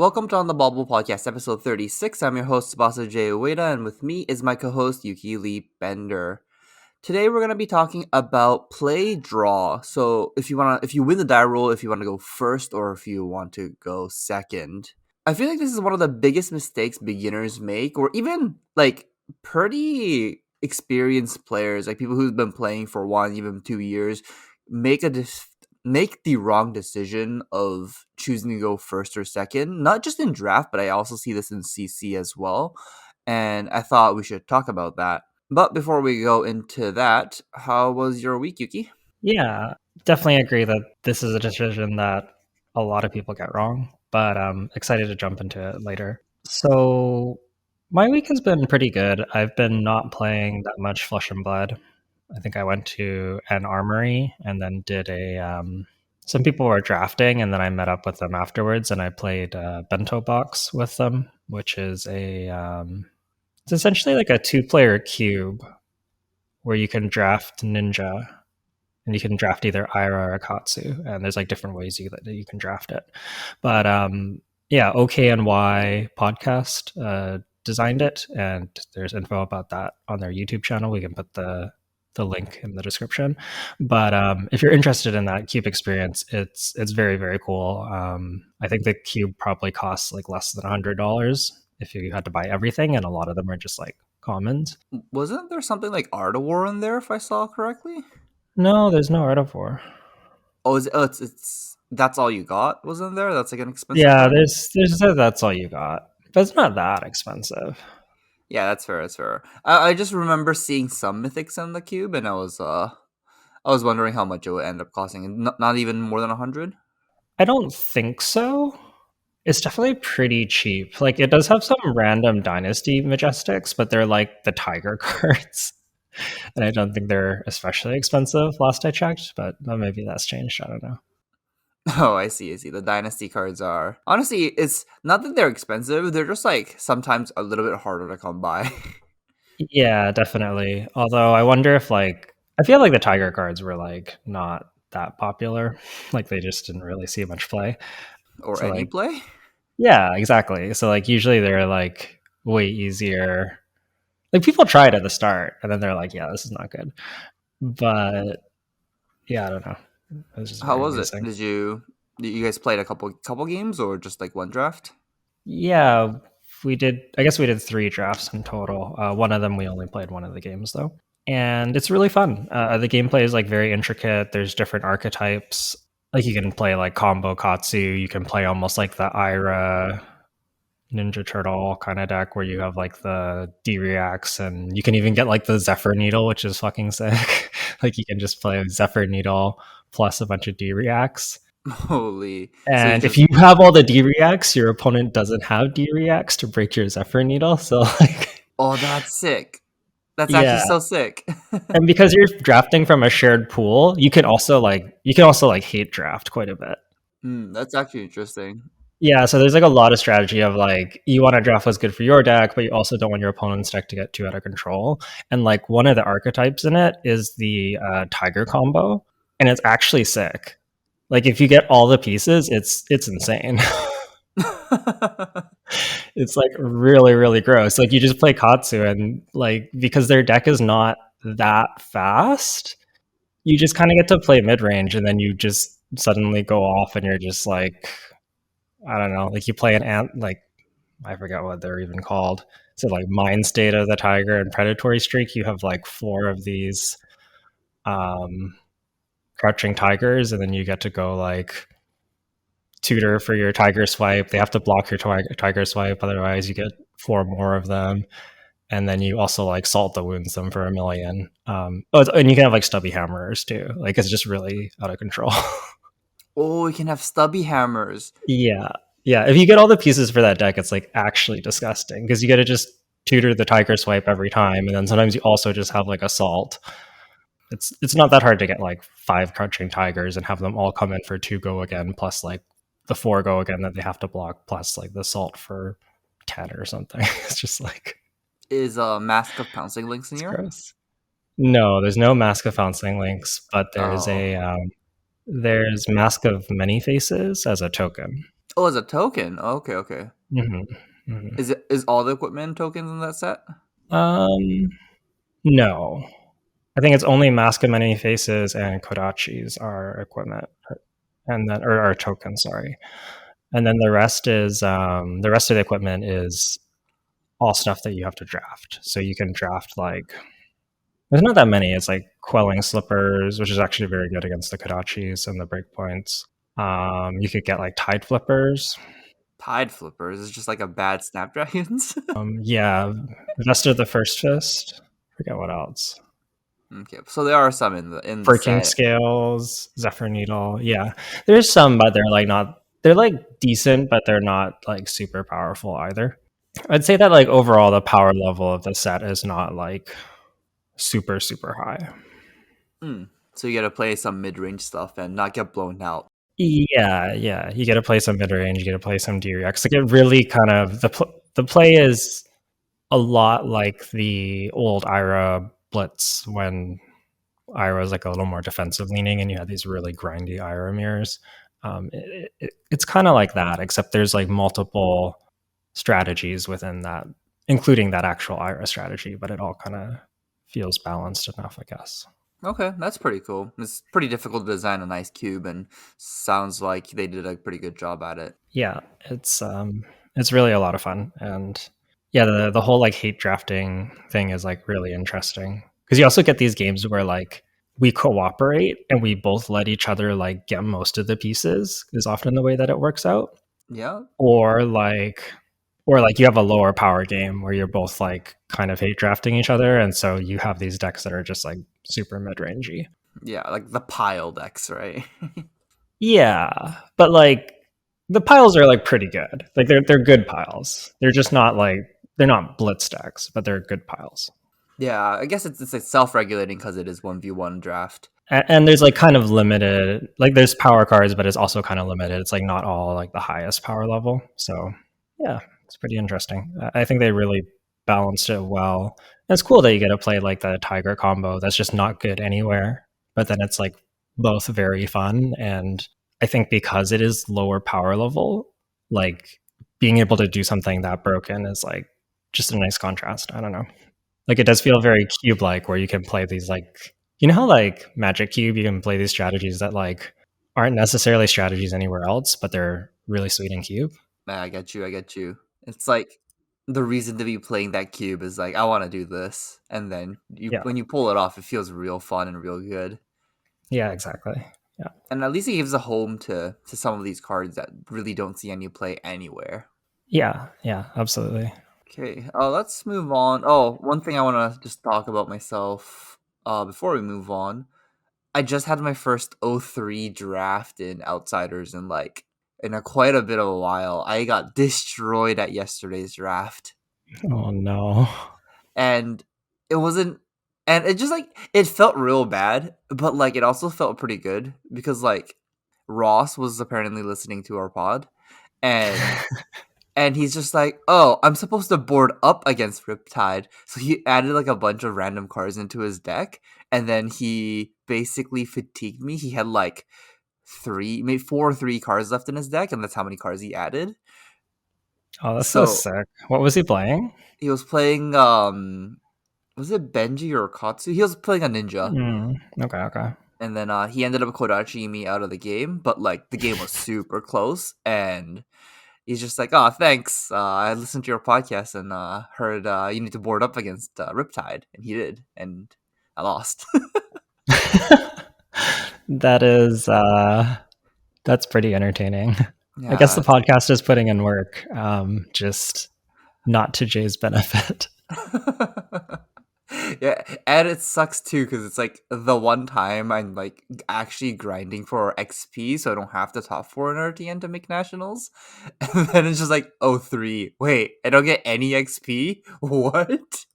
Welcome to On the Bauble podcast, episode 36. I'm your host, Tsubasa J. Ueda, and with me is my co-host, Yuki Lee Bender. Today we're going to be talking about play draw. So if you win the die roll, if you want to go first or if you want to go second. I feel like this is one of the biggest mistakes beginners make, or even like pretty experienced players, like people who've been playing for 1, even 2 years, make make the wrong decision of choosing to go first or second, not just in draft, but I also see this in CC as well. And I thought we should talk about that. But before we go into that, how was your week, Yuki? Yeah, definitely agree that this is a decision that a lot of people get wrong, but I'm excited to jump into it later. So, my week has been pretty good. I've been not playing that much Flesh and Blood. I think I went to an armory and then did some people were drafting, and then I met up with them afterwards, and I played Bento Box with them, which is it's essentially like a 2-player cube where you can draft Ninja, and you can draft either Ira or Akatsu, and there's like different ways that you can draft it. But yeah, OK&Y podcast designed it, and there's info about that on their YouTube channel. We can put the link in the description. But if you're interested in that cube experience, it's very, very cool. I think the cube probably costs like less than $100 if you had to buy everything, and a lot of them are just like commons. Wasn't there something like Art of War in there, if I saw correctly? No, there's no Art of War. Oh, it's that's all you got? Wasn't there? That's like an expensive Yeah, one? that's all you got, but it's not that expensive. Yeah, that's fair. That's fair. I just remember seeing some mythics in the cube, and I was wondering how much it would end up costing. Not even more than 100. I don't think so. It's definitely pretty cheap. Like, it does have some random Dynasty Majestics, but they're like the Tiger cards. And I don't think they're especially expensive last I checked, but maybe that's changed. I don't know. Oh, I see. I see. The dynasty cards are honestly, it's not that they're expensive. They're just like sometimes a little bit harder to come by. Yeah, definitely. Although I wonder if I feel like the Tiger cards were like not that popular. Like, they just didn't really see much play. Or So any like, play. yeah, exactly. So like usually they're like way easier. Like, people try it at the start and then they're like, yeah, this is not good. But yeah, I don't know. It was just How very was it? amusing. Did you guys played a couple games or just like one draft? Yeah, we did. I guess we did 3 drafts in total. One of them we only played one of the games though, and it's really fun. The gameplay is like very intricate. There's different archetypes. Like, you can play like combo Katsu. You can play almost like the Ira Ninja Turtle kind of deck where you have like the D reacts, and you can even get like the Zephyr Needle, which is fucking sick. Like, you can just play Zephyr Needle plus a bunch of D reacts. Holy! So you And if just you have all the D reacts, your opponent doesn't have D reacts to break your Zephyr Needle. So like, oh, that's sick. That's actually yeah. so sick. And because you're drafting from a shared pool, you can also hate draft quite a bit. That's actually interesting. Yeah, so there's like a lot of strategy of like, you want to draft what's good for your deck, but you also don't want your opponent's deck to get too out of control. And like, one of the archetypes in it is the Tiger combo, and it's actually sick. Like, if you get all the pieces, it's insane. It's like really, really gross. Like, you just play Katsu, and like, because their deck is not that fast, you just kind of get to play mid range, and then you just suddenly go off, and you're just like, I don't know, like, you play an ant, like, I forget what they're even called. So like, Mind State of the Tiger and Predatory Streak, you have like 4 of these um, crouching tigers, and then you get to go like tutor for your tiger swipe. They have to block your tiger swipe, otherwise you get 4 more of them. And then you also like salt the wounds them for 1,000,000. And you can have like stubby hammerers too. Like, it's just really out of control. Oh, we can have stubby hammers. Yeah. Yeah. If you get all the pieces for that deck, it's like actually disgusting because you got to just tutor the tiger swipe every time. And then sometimes you also just have like assault. It's not that hard to get like 5 crouching tigers and have them all come in for 2 go again, plus like the 4 go again that they have to block, plus like the salt for 10 or something. It's just like, Is Mask of Pouncing Links in it's here? gross. No, there's no Mask of Founcing links, but there's Oh, there's Mask of Many Faces as a token. Oh, as a token. Okay, okay. Hmm. Hmm. Is all the equipment tokens in that set? Um, no, I think it's only Mask of Many Faces and Kodachis are equipment, and then or are tokens. Sorry, and then the rest of the equipment is all stuff that you have to draft. So you can draft like there's not that many. It's like Quelling Slippers, which is actually very good against the Kodachis and the breakpoints. You could get like Tide Flippers. Tide flippers is just like a bad Snapdragons. Yeah, Vest of the First Fist. Forget what else. Okay, so there are some in the Breaking set. Scales, Zephyr Needle. Yeah, there's some, but they're like not. They're like decent, but they're not like super powerful either. I'd say that like overall, the power level of the set is not like super high. Mm. So you got to play some mid range stuff and not get blown out. Yeah, yeah. You get to play some mid range. You get to play some DRX. Like it really kind of the play is a lot like the old Ira Blitz when Ira was like a little more defensive leaning, and you had these really grindy Ira mirrors. It's kind of like that, except there's like multiple strategies within that, including that actual Ira strategy. But it all kind of feels balanced enough, I guess. Okay, that's pretty cool. It's pretty difficult to design a nice cube, and sounds like they did a pretty good job at it. Yeah, it's really a lot of fun, and yeah, the whole like hate drafting thing is like really interesting because you also get these games where like we cooperate and we both let each other like get most of the pieces is often the way that it works out, Yeah, or like you have a lower power game where you're both like kind of hate drafting each other, and so you have these decks that are just like super mid-rangey. yeah, like the pile decks, right? Yeah, but like the piles are like pretty good. Like they're good piles. They're just not like they're not blitz decks, but they're good piles. Yeah, I guess it's like self regulating because it is 1v1 draft. And there's like kind of limited, like there's power cards, but it's also kind of limited. It's like not all like the highest power level. So yeah, it's pretty interesting. I think they really balanced it well. And it's cool that you get to play like the tiger combo that's just not good anywhere, but then it's like both very fun. And I think because it is lower power level, like being able to do something that broken is like just a nice contrast. I don't know. Like it does feel very cube like where you can play these like you know how like Magic Cube you can play these strategies that like aren't necessarily strategies anywhere else, but they're really sweet in cube. I get you. I get you. It's like the reason to be playing that cube is like I want to do this, and then you Yeah. when you pull it off, it feels real fun and real good. Yeah, exactly. Yeah. And at least it gives a home to some of these cards that really don't see any play anywhere. Yeah, yeah, absolutely. Okay, let's move on. Oh, one thing I want to just talk about myself before we move on. I just had my first O3 draft in Outsiders in like in quite a bit of a while. I got destroyed at yesterday's draft. Oh no. And it wasn't and it just like it felt real bad, but like it also felt pretty good because like Ross was apparently listening to our pod and he's just like, "Oh, I'm supposed to board up against Riptide." So he added like a bunch of random cards into his deck, and then he basically fatigued me. He had like maybe 4 or 3 cards left in his deck, and that's how many cards he added. Oh, that's so So sick. What was he playing? he was playing was it Benji or Katsu? He was playing a ninja. Okay, okay. And then he ended up Kodachi me out of the game, but like the game was super close, and he's just like, "Oh, thanks. I listened to your podcast and heard you need to board up against Riptide," and he did, and I lost. That is that's pretty entertaining. I guess the Yeah. podcast is putting in work, just not to Jay's benefit. Yeah, and it sucks too because it's like the one time I'm like actually grinding for XP, so I don't have to top 4 in RTN to make nationals, and then it's just like, oh, 3. Wait, I don't get any XP. What?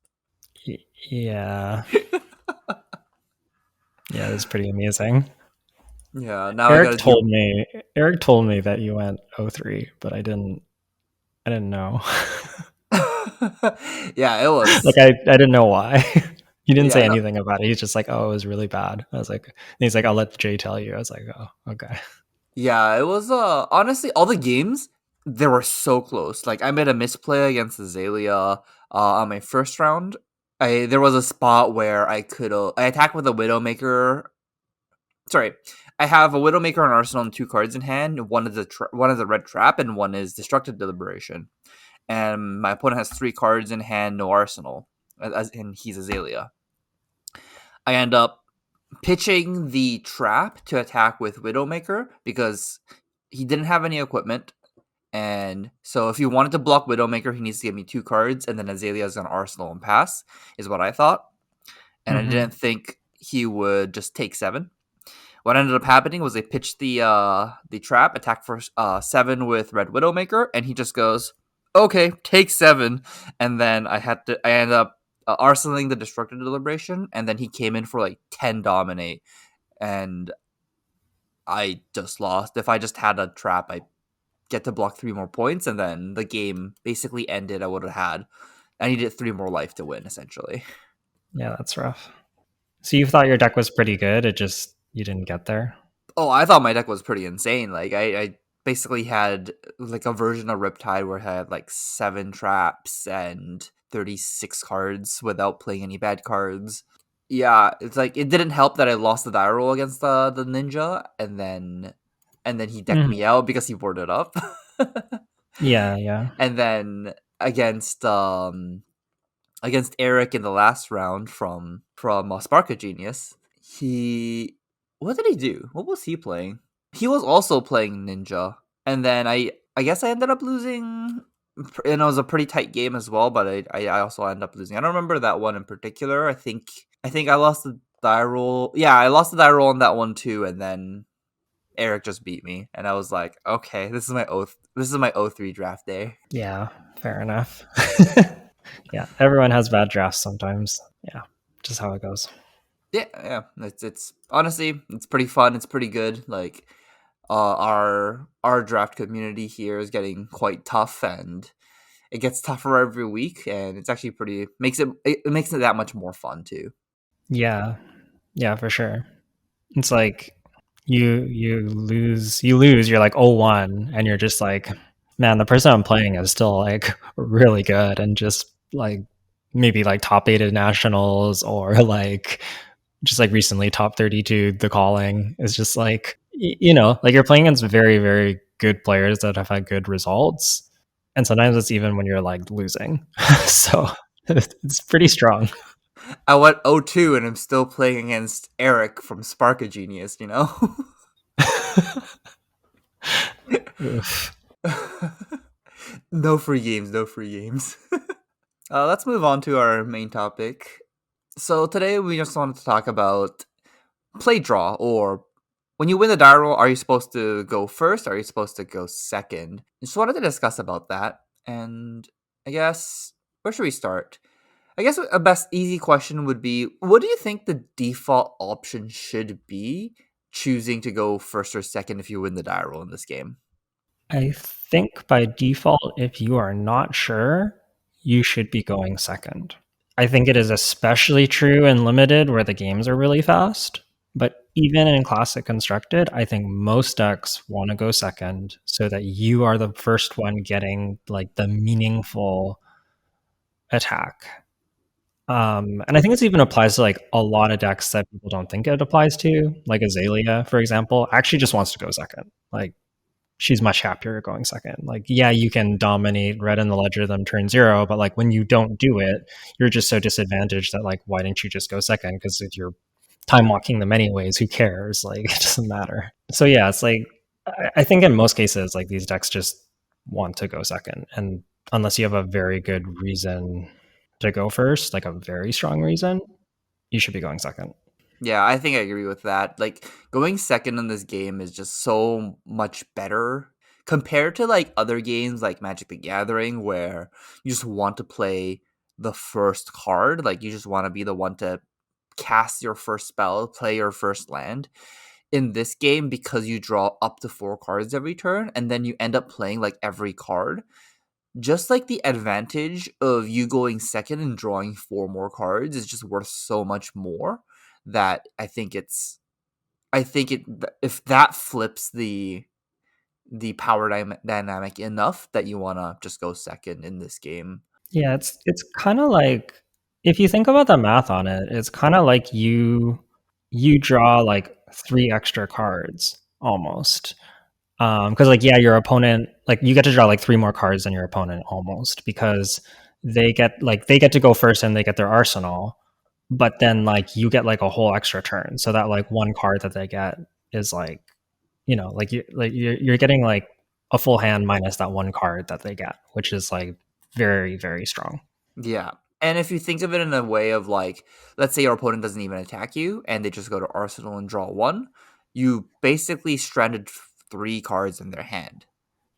Yeah. Yeah, it's pretty amazing. Yeah, now I gotta do. Eric told me that you went 03, but I didn't know. Yeah, it was. Like I didn't know why. He didn't say Yeah, no, anything about it. He's just like, "Oh, it was really bad." I was like, and he's like, "I'll let Jay tell you." I was like, "Oh, okay." Yeah, it was honestly all the games they were so close. Like I made a misplay against Azalea on my first round. I There was a spot where I attacked with a Widowmaker. Sorry, I have a Widowmaker and Arsenal and two cards in hand. One is a red trap and one is Destructive Deliberation. And my opponent has three cards in hand, no Arsenal, and he's Azalea. I end up pitching the trap to attack with Widowmaker because he didn't have any equipment. And so if he wanted to block Widowmaker, he needs to give me two cards, and then Azalea is going to Arsenal and pass, is what I thought. And I Hmm. didn't think he would just take seven. What ended up happening was they pitched the trap, attack for seven with Red Widowmaker, and he just goes, "Okay, take seven." And then I ended up arsenaling the Destructive Deliberation, and then he came in for like 10 dominate, and I just lost. If I just had a trap, I get to block three more points, and then the game basically ended. I needed three more life to win, essentially. Yeah, that's rough. So you thought your deck was pretty good. It just you didn't get there. Oh, I thought my deck was pretty insane. Like I basically had like a version of Riptide where I had like seven traps and 36 cards without playing any bad cards. Yeah, it's like it didn't help that I lost the die roll against the ninja, and then he decked Mhm. me out because he boarded up. Yeah, yeah. And then against against Eric in the last round from Sparka Genius, he what did he do? What was he playing? He was also playing Ninja, and then I guess I ended up losing, and it was a pretty tight game as well. But I also ended up losing. I don't remember that one in particular. I think I lost the die roll. Yeah, I lost the die roll on that one too, and then Eric just beat me, and I was like, okay, this is my oath. This is my O3 draft day. Yeah, fair enough. Yeah, everyone has bad drafts sometimes. Yeah, just how it goes. Yeah, yeah. It's honestly it's pretty fun. It's pretty good. Like our draft community here is getting quite tough, and it gets tougher every week, and it's actually pretty it makes it that much more fun too. Yeah, yeah, for sure. It's like you lose, you're like 0-1 and you're just like, man, the person I'm playing is still like really good and just like maybe like top 8 at nationals or like just like recently top 32 the calling is just like like you're playing against very very good players that have had good results, and sometimes it's even when you're like losing. So it's pretty strong. I went 0-2 and I'm still playing against Eric from Sparka Genius, you know? Oof. No free games, no free games. Let's move on to our main topic. So today we just wanted to talk about play draw, or when you win the die roll, are you supposed to go first? Or are you supposed to go second? Just wanted to discuss about that. And I guess where should we start? I guess a best easy question would be, what do you think the default option should be choosing to go first or second if you win the die roll in this game? I think by default, if you are not sure, you should be going second. I think it is especially true in limited where the games are really fast. But even in classic constructed, I think most decks want to go second so that you are the first one getting like the meaningful attack. And I think this even applies to like a lot of decks that people don't think it applies to, like Azalea, for example, actually just wants to go second. Like she's much happier going second. Like, yeah, you can dominate red in the ledger them turn zero, but like when you don't do it, you're just so disadvantaged that like, why didn't you just go second? Because if you're time walking them anyways, who cares? Like, it doesn't matter. So yeah, it's like I think in most cases, like these decks just want to go second, and unless you have a very good reason to go first, like a very strong reason, you should be going second. Yeah, I think I agree with that. Like going second in this game is just so much better compared to like other games like Magic the Gathering where you just want to play the first card, like you just want to be the one to cast your first spell, play your first land. In this game, because you draw up to four cards every turn and then you end up playing like every card, just like the advantage of you going second and drawing four more cards is just worth so much more that I think I think if that flips the power dynamic enough that you want to just go second in this game. Yeah, it's kind of like if you think about the math on it, it's kind of like you draw like 3 extra cards almost. Because like yeah, your opponent like you get to draw like 3 more cards than your opponent almost because they get to go first and they get their arsenal, but then like you get like a whole extra turn. So that like one card that they get is like like you're getting like a full hand minus that one card that they get, which is like very very strong. Yeah. And if you think of it in a way of like, let's say your opponent doesn't even attack you and they just go to Arsenal and draw one, you basically stranded 3 cards in their hand.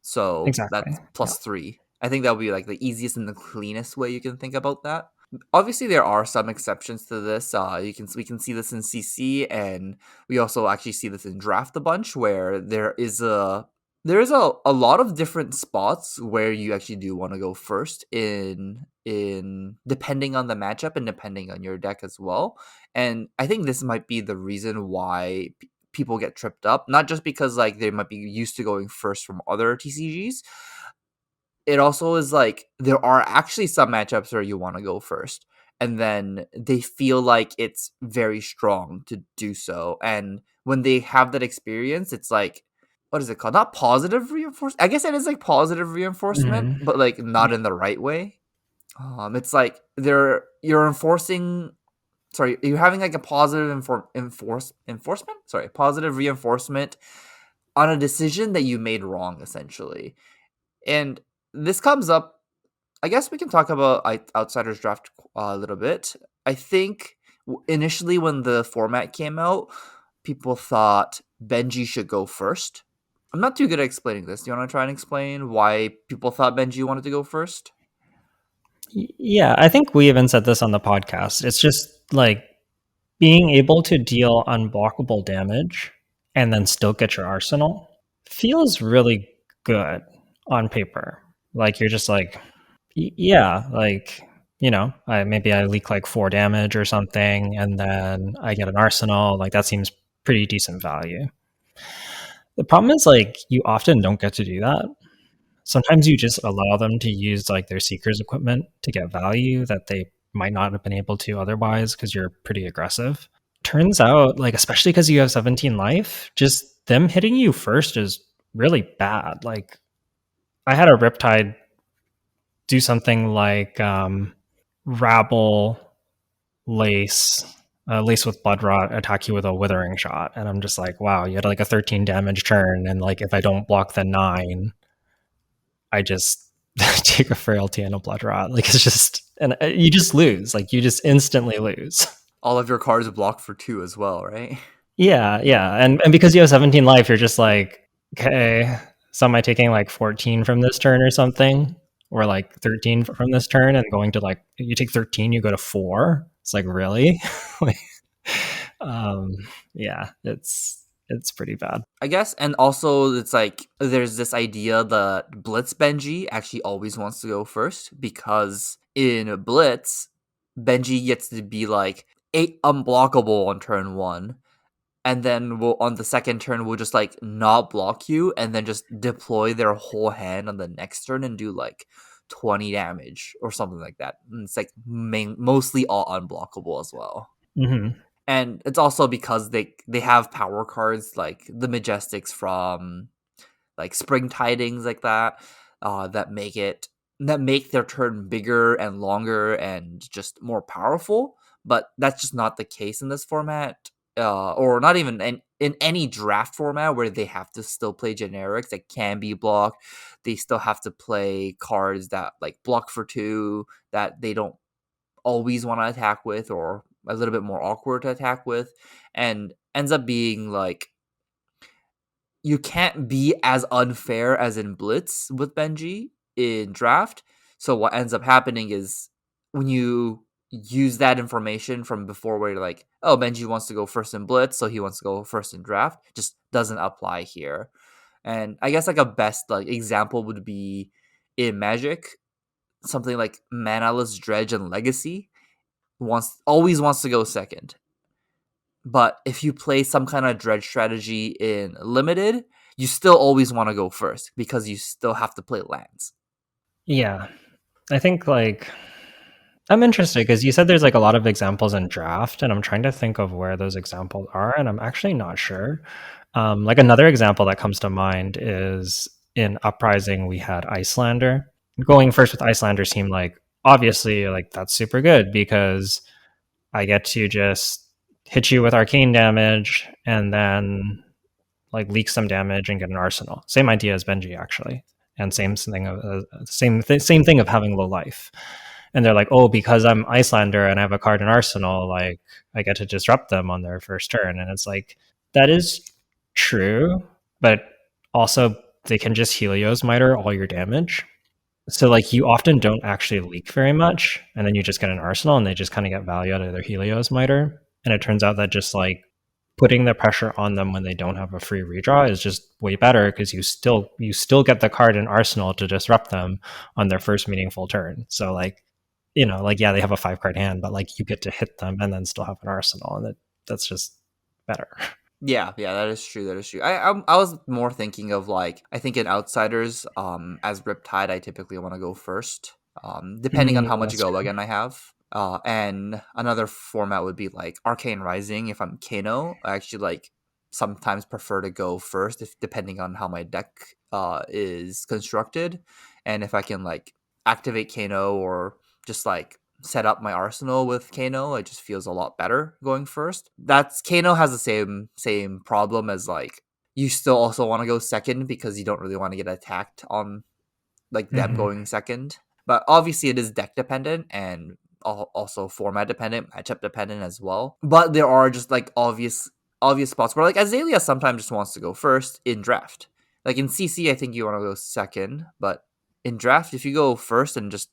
So Exactly. that's Yeah. +3. I think that would be like the easiest and the cleanest way you can think about that. Obviously, there are some exceptions to this. We can see this in CC, and we also actually see this in Draft a bunch, where there is a lot of different spots where you actually do want to go first in depending on the matchup and depending on your deck as well. And I think this might be the reason why people get tripped up, not just because like they might be used to going first from other TCGs. It also is like there are actually some matchups where you want to go first, and then they feel like it's very strong to do so. And when they have that experience, it's like, what is it called? Not positive reinforcement. I guess it is like positive reinforcement, Hmm. but like not in the right way. It's like you're enforcing. Sorry, you're having like a positive enforcement. Sorry, positive reinforcement on a decision that you made wrong, essentially. And this comes up. I guess we can talk about Outsiders Draft a little bit. I think initially when the format came out, people thought Benji should go first. I'm not too good at explaining this. Do you want to try and explain why people thought Benji wanted to go first? Yeah, I think we even said this on the podcast. It's just like being able to deal unblockable damage and then still get your arsenal feels really good on paper. Like you're just like, yeah, like maybe I leak like 4 damage or something, and then I get an arsenal. Like that seems pretty decent value. The problem is like you often don't get to do that. Sometimes you just allow them to use like their seekers equipment to get value that they might not have been able to otherwise because you're pretty aggressive. Turns out, like especially because you have 17 life, just them hitting you first is really bad. Like I had a Riptide do something like rabble lace lace with blood rot attack you with a withering shot, and I'm just like, wow, you had like a 13 damage turn, and like if I don't block the 9, I just take a frailty and a blood rot. Like it's just, and you just lose. Like you just instantly lose. All of your cards blocked for 2 as well, right? Yeah, yeah, and because you have 17 life, you're just like, okay, so am I taking like 14 from this turn or something, or like 13 from this turn, and going to like you take 13, you go to 4. It's like really, like, um, yeah, it's pretty bad. I guess, and also it's like there's this idea that Blitz Benji actually always wants to go first because in Blitz, Benji gets to be like 8 unblockable on turn 1, and then we'll on the second turn we'll just like not block you and then just deploy their whole hand on the next turn and do like 20 damage or something like that. And it's like mostly all unblockable as well. Hmm. And it's also because they have power cards like the Majestics from like Spring Tidings like that, that make their turn bigger and longer and just more powerful. But that's just not the case in this format, or not even in any draft format where they have to still play generics that can be blocked. They still have to play cards that like block for 2 that they don't always want to attack with, or a little bit more awkward to attack with, and ends up being like you can't be as unfair as in Blitz with Benji in draft. So what ends up happening is when you use that information from before where you're like, oh, Benji wants to go first in Blitz, so he wants to go first in draft, just doesn't apply here. And I guess like a best like example would be in Magic, something like Manaless Dredge and Legacy always wants to go second But if you play some kind of dredge strategy in limited, you still always want to go first because you still have to play lands. Yeah. I think like I'm interested because you said there's like a lot of examples in draft, and I'm trying to think of where those examples are, and I'm actually not sure. Like another example that comes to mind is in Uprising, we had Icelander. Going first with Icelander seemed like obviously like that's super good because I get to just hit you with arcane damage and then like leak some damage and get an arsenal. Same idea as Benji actually, and same thing of having low life. And they're like, oh, because I'm Icelander and I have a card in arsenal, like I get to disrupt them on their first turn. And it's like that is true, but also they can just Helios Miter all your damage. So like you often don't actually leak very much, and then you just get an arsenal, and they just kind of get value out of their Helios Miter. And it turns out that just like putting the pressure on them when they don't have a free redraw is just way better because you still get the card in arsenal to disrupt them on their first meaningful turn. So like like yeah, they have a 5 card hand, but like you get to hit them and then still have an arsenal, and that's just better. Yeah, yeah, that is true. That is true. I was more thinking of like I think in outsiders, as Riptide, I typically want to go first, depending on how much That's go true. again I have. And another format would be like Arcane Rising. If I'm Kano, I actually like sometimes prefer to go first, if depending on how my deck is constructed, and if I can like activate Kano or just like set up my arsenal with Kano, it just feels a lot better going first. That's Kano has the same problem as like you still also want to go second because you don't really want to get attacked on like them Hmm. going second. But obviously it is deck dependent and also format dependent, matchup dependent as well. But there are just like obvious spots where like Azalea sometimes just wants to go first in draft. Like in CC, I think you want to go second, but in draft, if you go first and just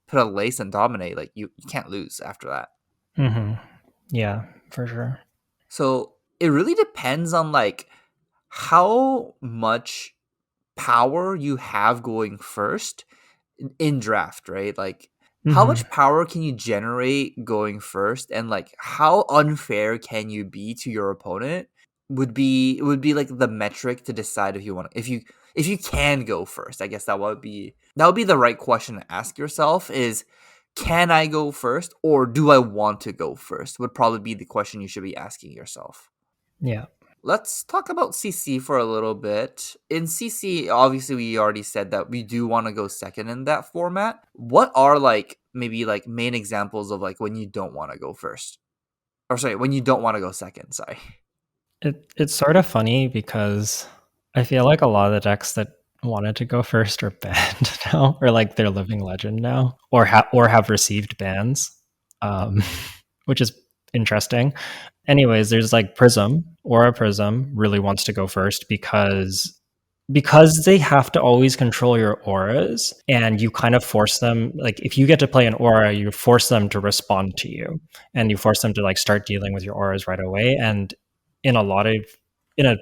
put a lace and dominate, like you can't lose after that. Hmm. Yeah, for sure. So it really depends on like how much power you have going first in draft, right? Like how Hmm. much power can you generate going first, and like how unfair can you be to your opponent would be like the metric to decide if you want if you can go first. I guess that would be the right question to ask yourself is, can I go first or do I want to go first, would probably be the question you should be asking yourself. Yeah. Let's talk about CC for a little bit. In CC, obviously, we already said that we do want to go second in that format. What are like maybe like main examples of like when you don't want to go first? Or sorry, when you don't want to go second, sorry. It's sort of funny because I feel like a lot of the decks that wanted to go first are banned now, or like they're living legend now, or have received bans, um, which is interesting. Anyways, there's like Prism. Aura Prism really wants to go first because they have to always control your auras, and you kind of force them, like if you get to play an aura, you force them to respond to you, and you force them to like start dealing with your auras right away. And in a lot of in a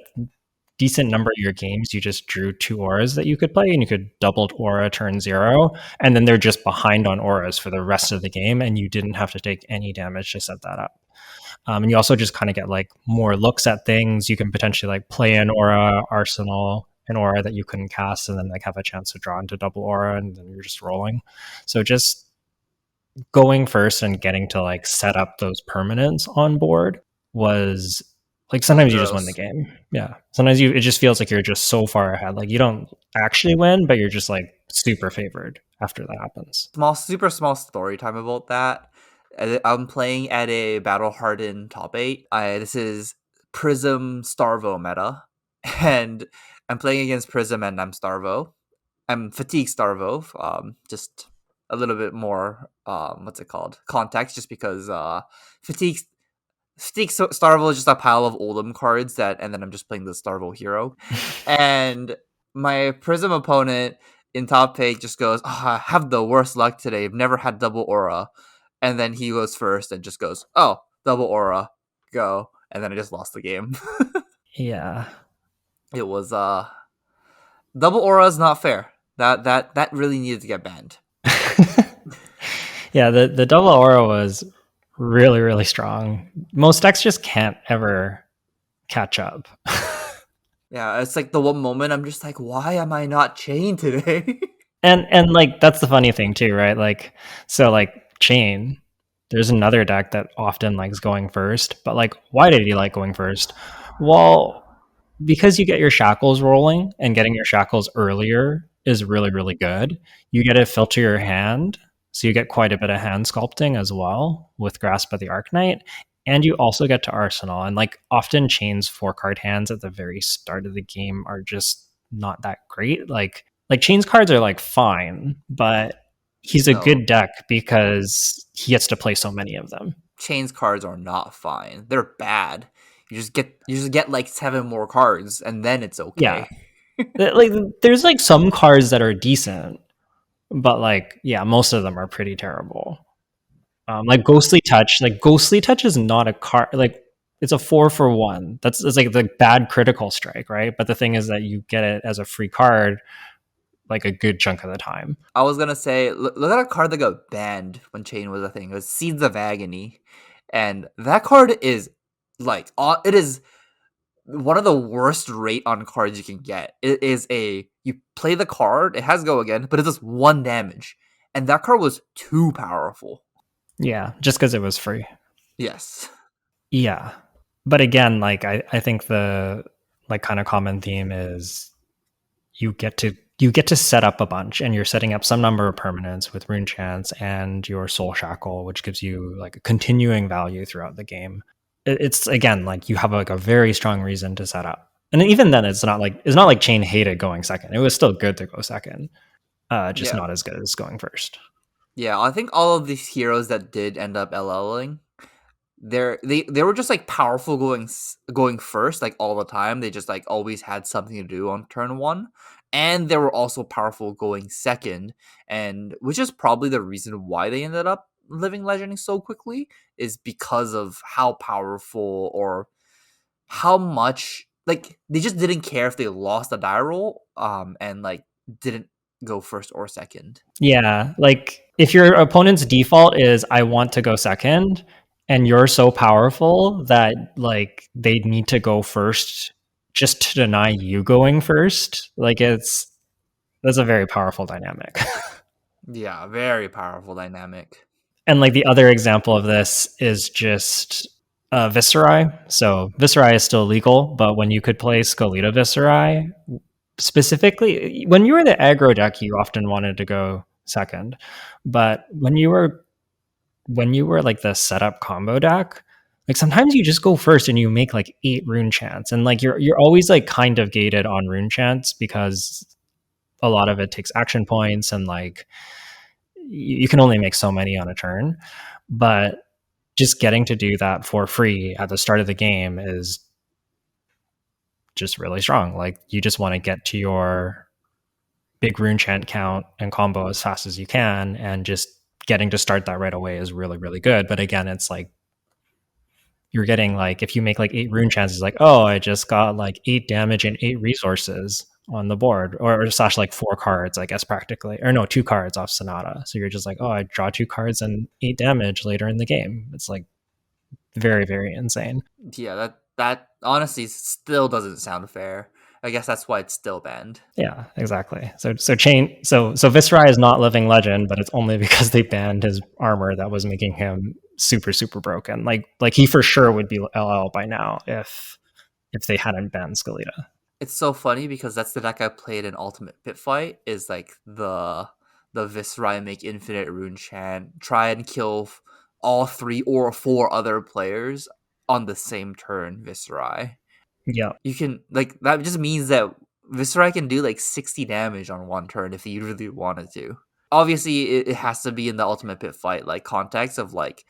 decent number of your games, you just drew 2 auras that you could play, and you could doubled aura turn 0, and then they're just behind on auras for the rest of the game, and you didn't have to take any damage to set that up. And you also just kind of get like more looks at things. You can potentially like play an aura arsenal, an aura that you couldn't cast, and then like have a chance to draw into double aura, and then you're just rolling. So just going first and getting to like set up those permanents on board was like sometimes you just win the Gross. game. Yeah. Sometimes it just feels like you're just so far ahead. Like you don't actually win, but you're just like super favored after that happens. Super small story time about that. I'm playing at a battle hardened top 8. This is Prism Starvo meta. And I'm playing against Prism and I'm Starvo. I'm Fatigue Starvo. Just a little bit more what's it called? Context, just because Fatigue Starvo is just a pile of Oldham cards and then I'm just playing the Starvo hero. And my Prism opponent in top 8 just goes, oh, I have the worst luck today. I've never had double aura. And then he goes first and just goes, oh, double aura, go. And then I just lost the game. Yeah. It was double aura is not fair. That really needed to get banned. Yeah, the double aura was really, really strong. Most decks just can't ever catch up. Yeah, it's like the one moment I'm just like, why am I not chained today? And like that's the funny thing too, right? Like so like Chain, there's another deck that often likes going first, but like why did he like going first? Well, because you get your shackles rolling and getting your shackles earlier is really, really good. You get to filter your hand, so you get quite a bit of hand sculpting as well with Grasp of the Arknight. And you also get to Arsenal. And like often Chain's 4 card hands at the very start of the game are just not that great. Like Chain's cards are like fine, but he's a No, good deck because he gets to play so many of them. Chain's cards are not fine. They're bad. You just get like 7 more cards and then it's Yeah. okay. Like there's like some cards that are decent, but like yeah, most of them are pretty terrible. Like Ghostly Touch is not a card. Like it's a 4 for 1. That's it's like the bad critical strike, right? But the thing is that you get it as a free card like a good chunk of the time. I was gonna say, look at a card that got banned when Chain was a thing. It was Seeds of Agony, and that card is like it is one of the worst rate on cards you can get. It is you play the card, it has go again, but it does 1 damage, and that card was too powerful. Yeah, just because it was free. Yes. Yeah, but again, like I think the like kind of common theme is you get to set up a bunch, and you're setting up some number of permanents with Rune Chance and your Soul Shackle, which gives you like a continuing value throughout the game. It's again like you have like a very strong reason to set up, and even then, it's not like Chain hated going second. It was still good to go second, just Yeah. not as good as going first. Yeah, I think all of these heroes that did end up LLing, they were just like powerful going first like all the time. They just like always had something to do on turn 1, and they were also powerful going second, and which is probably the reason why they ended up living legending so quickly, is because of how powerful or how much like they just didn't care if they lost the die roll and like didn't go first or second. Yeah, like if your opponent's default is I want to go second, and you're so powerful that like they need to go first just to deny you going first, like that's a very powerful dynamic. Yeah, very powerful dynamic. And like the other example of this is just Viserai. So Viserai is still legal, but when you could play Skeleta Viserai, specifically when you were the aggro deck, you often wanted to go second. But when you were like the setup combo deck, like sometimes you just go first and you make like 8 rune chants, and like you're always like kind of gated on rune chants because a lot of it takes action points, and like you can only make so many on a turn. But just getting to do that for free at the start of the game is just really strong. Like you just want to get to your big rune chant count and combo as fast as you can, and just getting to start that right away is really, really good. But again, it's like you're getting like if you make like 8 rune chants, it's like, oh, I just got like 8 damage and 8 resources on the board, or slash like 4 cards, I guess practically, or no, 2 cards off Sonata. So you're just like, oh, I draw 2 cards and 8 damage later in the game. It's like very, very insane. Yeah, that honestly still doesn't sound fair. I guess that's why it's still banned. Yeah, exactly. So Viserai is not living legend, but it's only because they banned his armor that was making him super, super broken. Like he for sure would be LL by now if they hadn't banned Skeleta. It's so funny because that's the deck I played in Ultimate Pit Fight, is like the Viscerai make infinite rune chant, try and kill all 3 or 4 other players on the same turn, Viscerai. Yeah. You can like that just means that Viscerai can do like 60 damage on one turn if he really wanted to. Obviously, it has to be in the Ultimate Pit Fight like context of like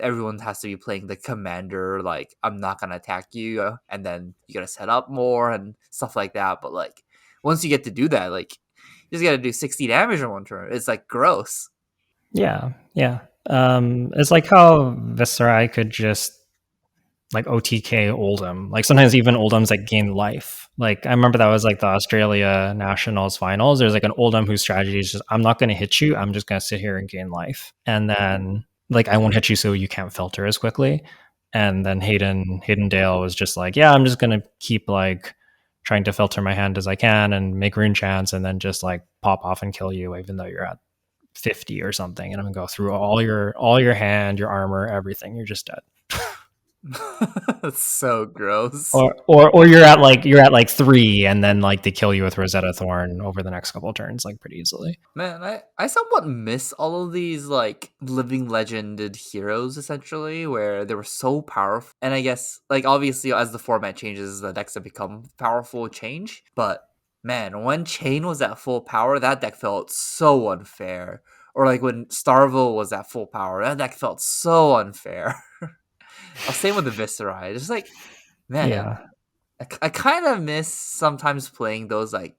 everyone has to be playing the commander, like I'm not gonna attack you, and then you gotta set up more and stuff like that. But like once you get to do that, like you just gotta do 60 damage on one turn. It's like gross. Yeah. Yeah. It's like how Viserai could just like OTK Oldhim. Like sometimes even Oldhim's like gain life. Like I remember that was like the Australia Nationals finals. There's like an Oldhim whose strategy is just I'm not going to hit you. I'm just going to sit here and gain life. And then like I won't hit you so you can't filter as quickly. And then Hayden Dale was just like, yeah, I'm just gonna keep like trying to filter my hand as I can and make rune chance and then just like pop off and kill you even though you're at 50 or something, and I'm gonna go through all your hand, your armor, everything. You're just dead. That's so gross. Or you're at like 3 and then like they kill you with Rosetta Thorn over the next couple of turns like pretty easily. Man, I somewhat miss all of these like living legended heroes essentially, where they were so powerful. And I guess like obviously as the format changes, the decks have become powerful change. But man, when Chain was at full power, that deck felt so unfair. Or like when Starvo was at full power, that deck felt so unfair. Same with the Viscerai. Just like man, Yeah. I kind of miss sometimes playing those like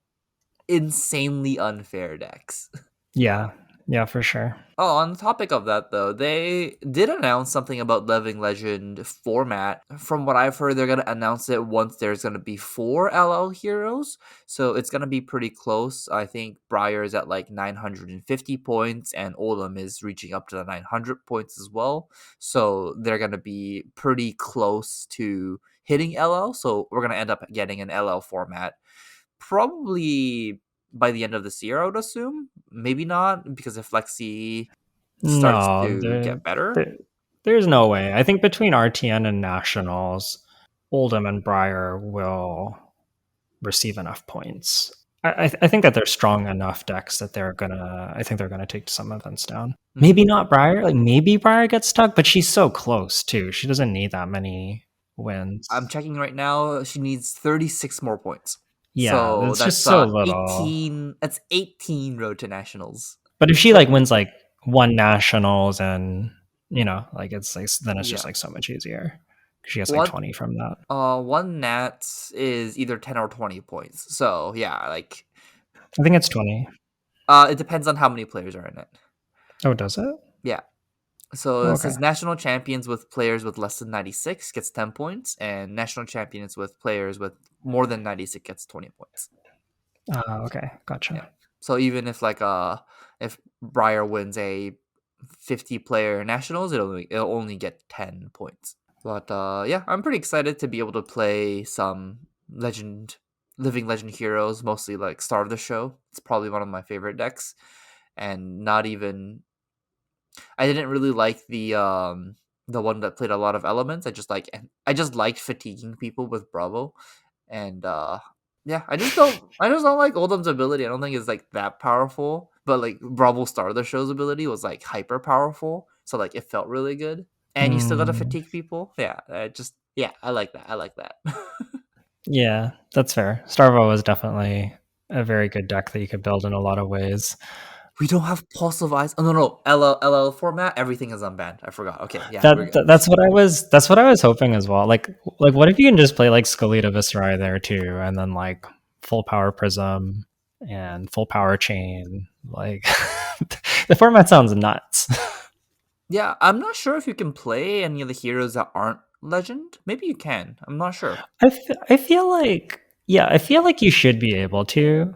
insanely unfair decks. Yeah. Yeah, for sure. Oh, on the topic of that though, they did announce something about Living Legend format. From what I've heard, they're gonna announce it once there's gonna be 4 LL heroes. So it's gonna be pretty close. I think Briar is at like 950 points and Oldham is reaching up to the 900 points as well. So they're gonna be pretty close to hitting LL. So we're gonna end up getting an LL format. Probably by the end of this year, I would assume. Maybe not, because if Lexi starts No, to get better. there's no way. I think between RTN and Nationals, Oldham and Briar will receive enough points. I think that they're strong enough decks that I think they're gonna take some events down. Maybe not Briar. Like maybe Briar gets stuck, but she's so close too. She doesn't need that many I'm wins. checking right now. She needs 36 more points. Yeah, So that's that's just so little. 18. That's 18 road to nationals. But if she But like wins like one nationals and like it's like then it's just yeah, like so much easier. She gets like one 20 from that. one nat is either 10 or 20 points. So yeah, like I think it's 20. it depends on how many players are in it. Oh, does it? Yeah. So Oh, it okay. says national champions with players with less than 96 gets 10 points, and national champions with players with more than 96 gets 20 points. Okay, Yeah. gotcha. So even if like if Briar wins a 50 player nationals, it'll only get 10 points. But yeah, I'm pretty excited to be able to play some living legend heroes, mostly like start of the show. It's probably one of my favorite decks, and not even I didn't really like the one that played a lot of elements. I just liked fatiguing people with Bravo, and yeah, I just don't like Oldham's ability. I don't think it's like that powerful, but like Bravo Star the Show's ability was like hyper powerful, so like it felt really good. And you still got to Mm, fatigue people. Yeah, I like that. I like that. yeah, that's fair. Starvo was definitely a very good deck that you could build in a lot of ways. We don't have Pulse of Ice. Oh no, LL format. Everything is unbanned. I forgot. Okay, yeah, we're good. That's what I was hoping as well. Like what if you can just play like Skeleta Viscerai there too, and then like full power Prism and full power Chain. Like the format sounds nuts. Yeah, I'm not sure if you can play any of the heroes that aren't legend. Maybe you can. I'm not sure. I feel like I feel like you should be able to,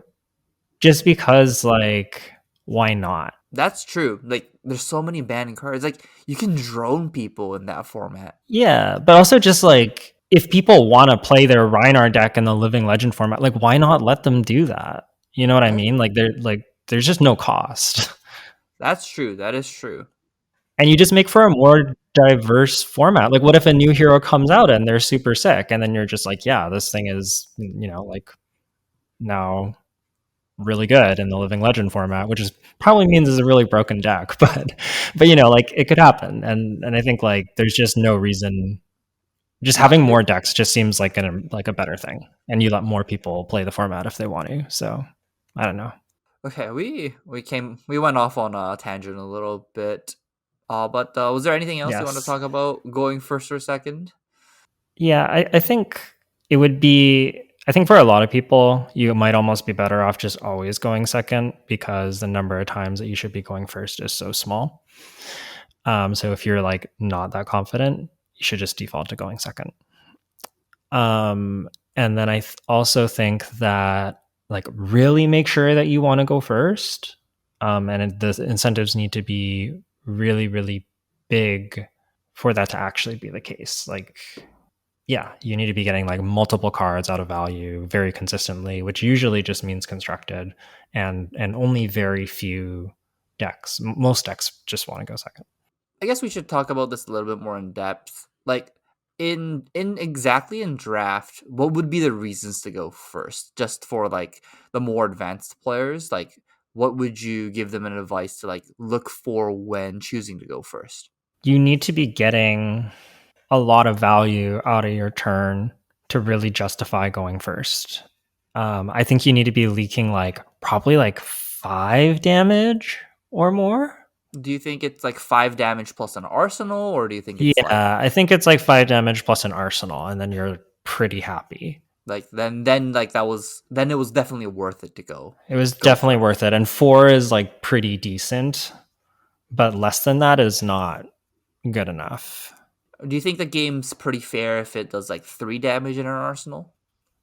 just because like why not? That's true. Like, there's so many banning cards. Like, you can drone people in that format. Yeah, but also just like if people want to play their Reinhardt deck in the Living Legend format, like why not let them do that? You know what I That, mean? There's just no cost. that's true. That is true. And you just make for a more diverse format. Like what if a new hero comes out and they're super sick and then you're just like, yeah, this thing is, like now really good in the Living Legend format, which is probably means is a really broken deck, but like it could happen. And I think like there's just no reason. Just No, having more decks just seems like a better thing, and you let more people play the format if they want to. So I don't know. okay, we went off on a tangent a little bit. But was there anything else you want to Yes, talk about going first or second? yeah, I think it would be. I think for a lot of people, you might almost be better off just always going second because the number of times that you should be going first is so small. So if you're like not that confident, you should just default to going second. And then I also think that like really make sure that you want to go first. And the incentives need to be really, really big for that to actually be the case. Like, yeah, you need to be getting like multiple cards out of value very consistently, which usually just means constructed, and only very few decks. Most decks just want to go second. I guess we should talk about this a little bit more in depth. Like in draft, what would be the reasons to go first? Just for like the more advanced players, like what would you give them an advice to like look for when choosing to go first? You need to be getting a lot of value out of your turn to really justify going first. I think you need to be leaking like probably like 5 damage or more. Do you think it's like 5 damage plus an arsenal, or do you think it's Yeah, I think it's like 5 damage plus an arsenal, and then you're pretty happy. then like that was then it was definitely worth it to It was go definitely for it? worth it. And 4 is like pretty decent, but less than that is not good enough. Do you think the game's pretty fair if it does like 3 damage in an arsenal?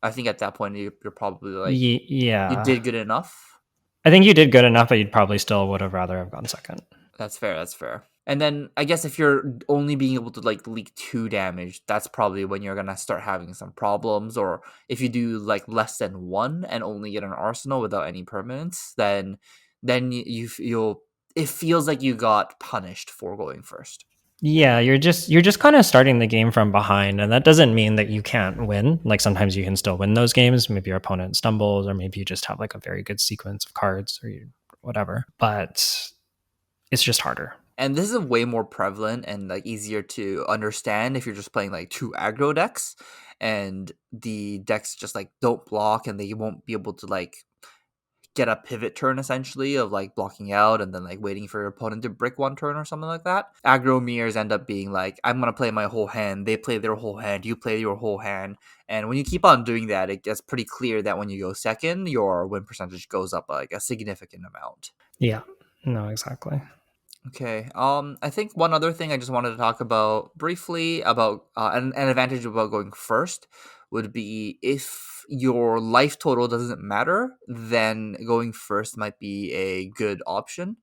I think at that point you're probably like you Yeah. did good enough. I think you did good enough, but you'd probably still would have rather have gone second. That's fair. That's fair. And then I guess if you're only being able to like leak 2 damage, that's probably when you're gonna start having some problems. Or if you do like less than 1 and only get an arsenal without any permanents, then you'll it feels like you got punished for going first. Yeah, you're just kind of starting the game from behind, and that doesn't mean that you can't win. Like sometimes you can still win those games. Maybe your opponent stumbles, or maybe you just have like a very good sequence of cards, or whatever. But it's just harder. And this is way more prevalent and like easier to understand if you're just playing like 2 aggro decks and the decks just like don't block and they won't be able to like get a pivot turn essentially of like blocking out and then like waiting for your opponent to brick 1 turn or something like that. Aggro mirrors end up being like, I'm gonna play my whole hand, they play their whole hand, you play your whole hand. And when you keep on doing that, it gets pretty clear that when you go second, your win percentage goes up like a significant amount. Yeah, no, exactly. Okay. I think one other thing I just wanted to talk about briefly about an advantage about going first would be if your life total doesn't matter, then going first might be a good option.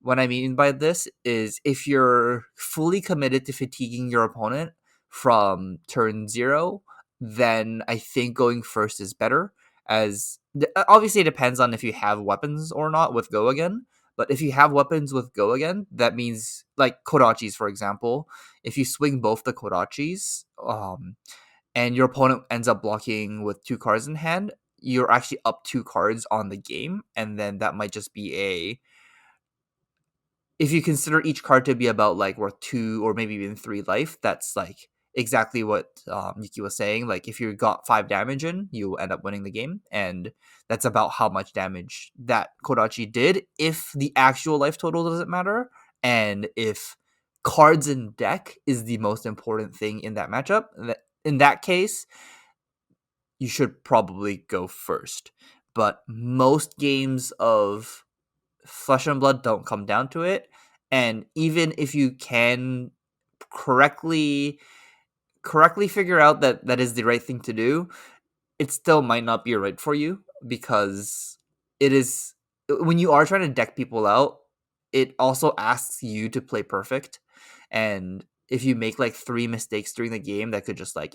What I mean by this is if you're fully committed to fatiguing your opponent from turn 0, then I think going first is better. Obviously, it depends on if you have weapons or not with Go Again. But if you have weapons with Go Again, that means like Kodachis, for example. If you swing both the Kodachis, and your opponent ends up blocking with 2 cards in hand, you're actually up 2 cards on the game, and then that might just be a if you consider each card to be about like worth 2 or maybe even 3 life, that's like exactly what Yuki was saying. Like if you got 5 damage in, you end up winning the game, and that's about how much damage that Kodachi did. If the actual life total doesn't matter, and if cards in deck is the most important thing in that matchup, in that case, you should probably go first. But most games of Flesh and Blood don't come down to it. And even if you can correctly figure out that that is the right thing to do, it still might not be right for you because it is when you are trying to deck people out, it also asks you to play perfect. And if you make like 3 mistakes during the game, that could just like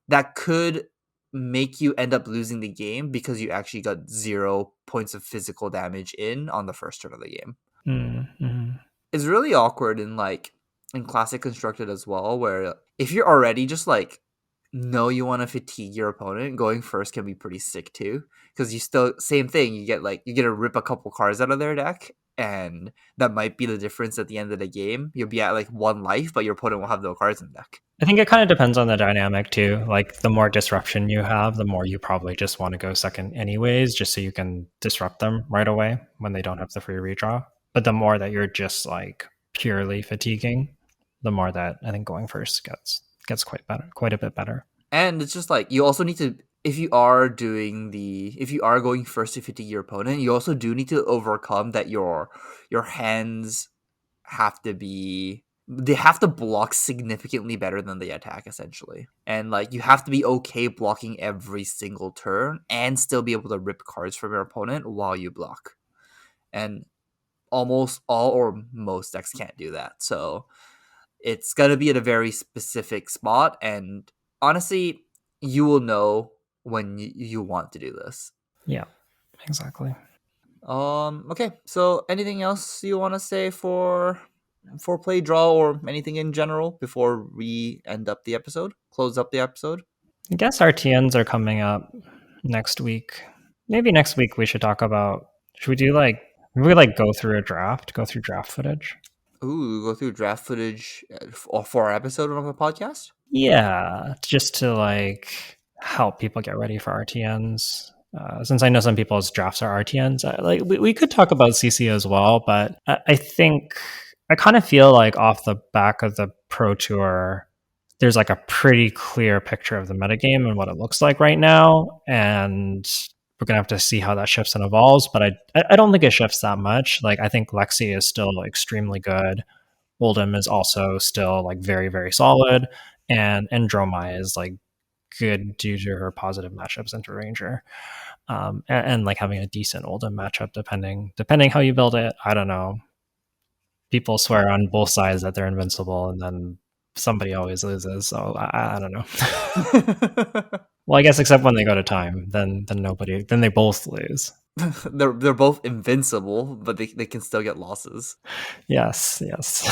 that could make you end up losing the game because you actually got 0 points of physical damage in on the first turn of the game. Mm-hmm. It's really awkward in classic constructed as well, where if you're already just like know you want to fatigue your opponent, going first can be pretty sick too, because you still same thing, you get to rip a couple cards out of their deck, and that might be the difference at the end of the game. You'll be at like 1 life, but your opponent will have no cards in deck. I think it kind of depends on the dynamic too. Like the more disruption you have, the more you probably just want to go second anyways, just so you can disrupt them right away when they don't have the free redraw. But the more that you're just like purely fatiguing, the more that I think going first gets quite a bit better. And it's just like you also need to if you are going first to fatigue your opponent, you also do need to overcome that your hands they have to block significantly better than they attack essentially. And like you have to be okay blocking every single turn and still be able to rip cards from your opponent while you block. And almost all or most decks can't do that. So it's gonna be at a very specific spot, and honestly, you will know when you want to do this. Yeah, exactly. Okay. So anything else you want to say for play draw or anything in general before we end up the episode? Close up the episode. I guess our TNs are coming up next week. Maybe next week we should talk about. Should we do like maybe we like go through a draft, go through draft footage? Ooh, go through draft footage for our episode on the podcast. Yeah, just to like help people get ready for RTNs. Since I know some people's drafts are RTNs, like we could talk about CC as well, but I think I kind of feel like off the back of the Pro Tour, there's like a pretty clear picture of the metagame and what it looks like right now, and we're gonna have to see how that shifts and evolves. But I don't think it shifts that much. Like I think Lexi is still extremely good. Oldham is also still like very very solid, and Dromai is like good due to her positive matchups into Ranger, and like having a decent Oldham matchup depending how you build it. I don't know. People swear on both sides that they're invincible, and then somebody always loses. So I don't know. Well, I guess except when they go to time, then nobody, then they both lose. They're both invincible, but they can still get losses. Yes, yes.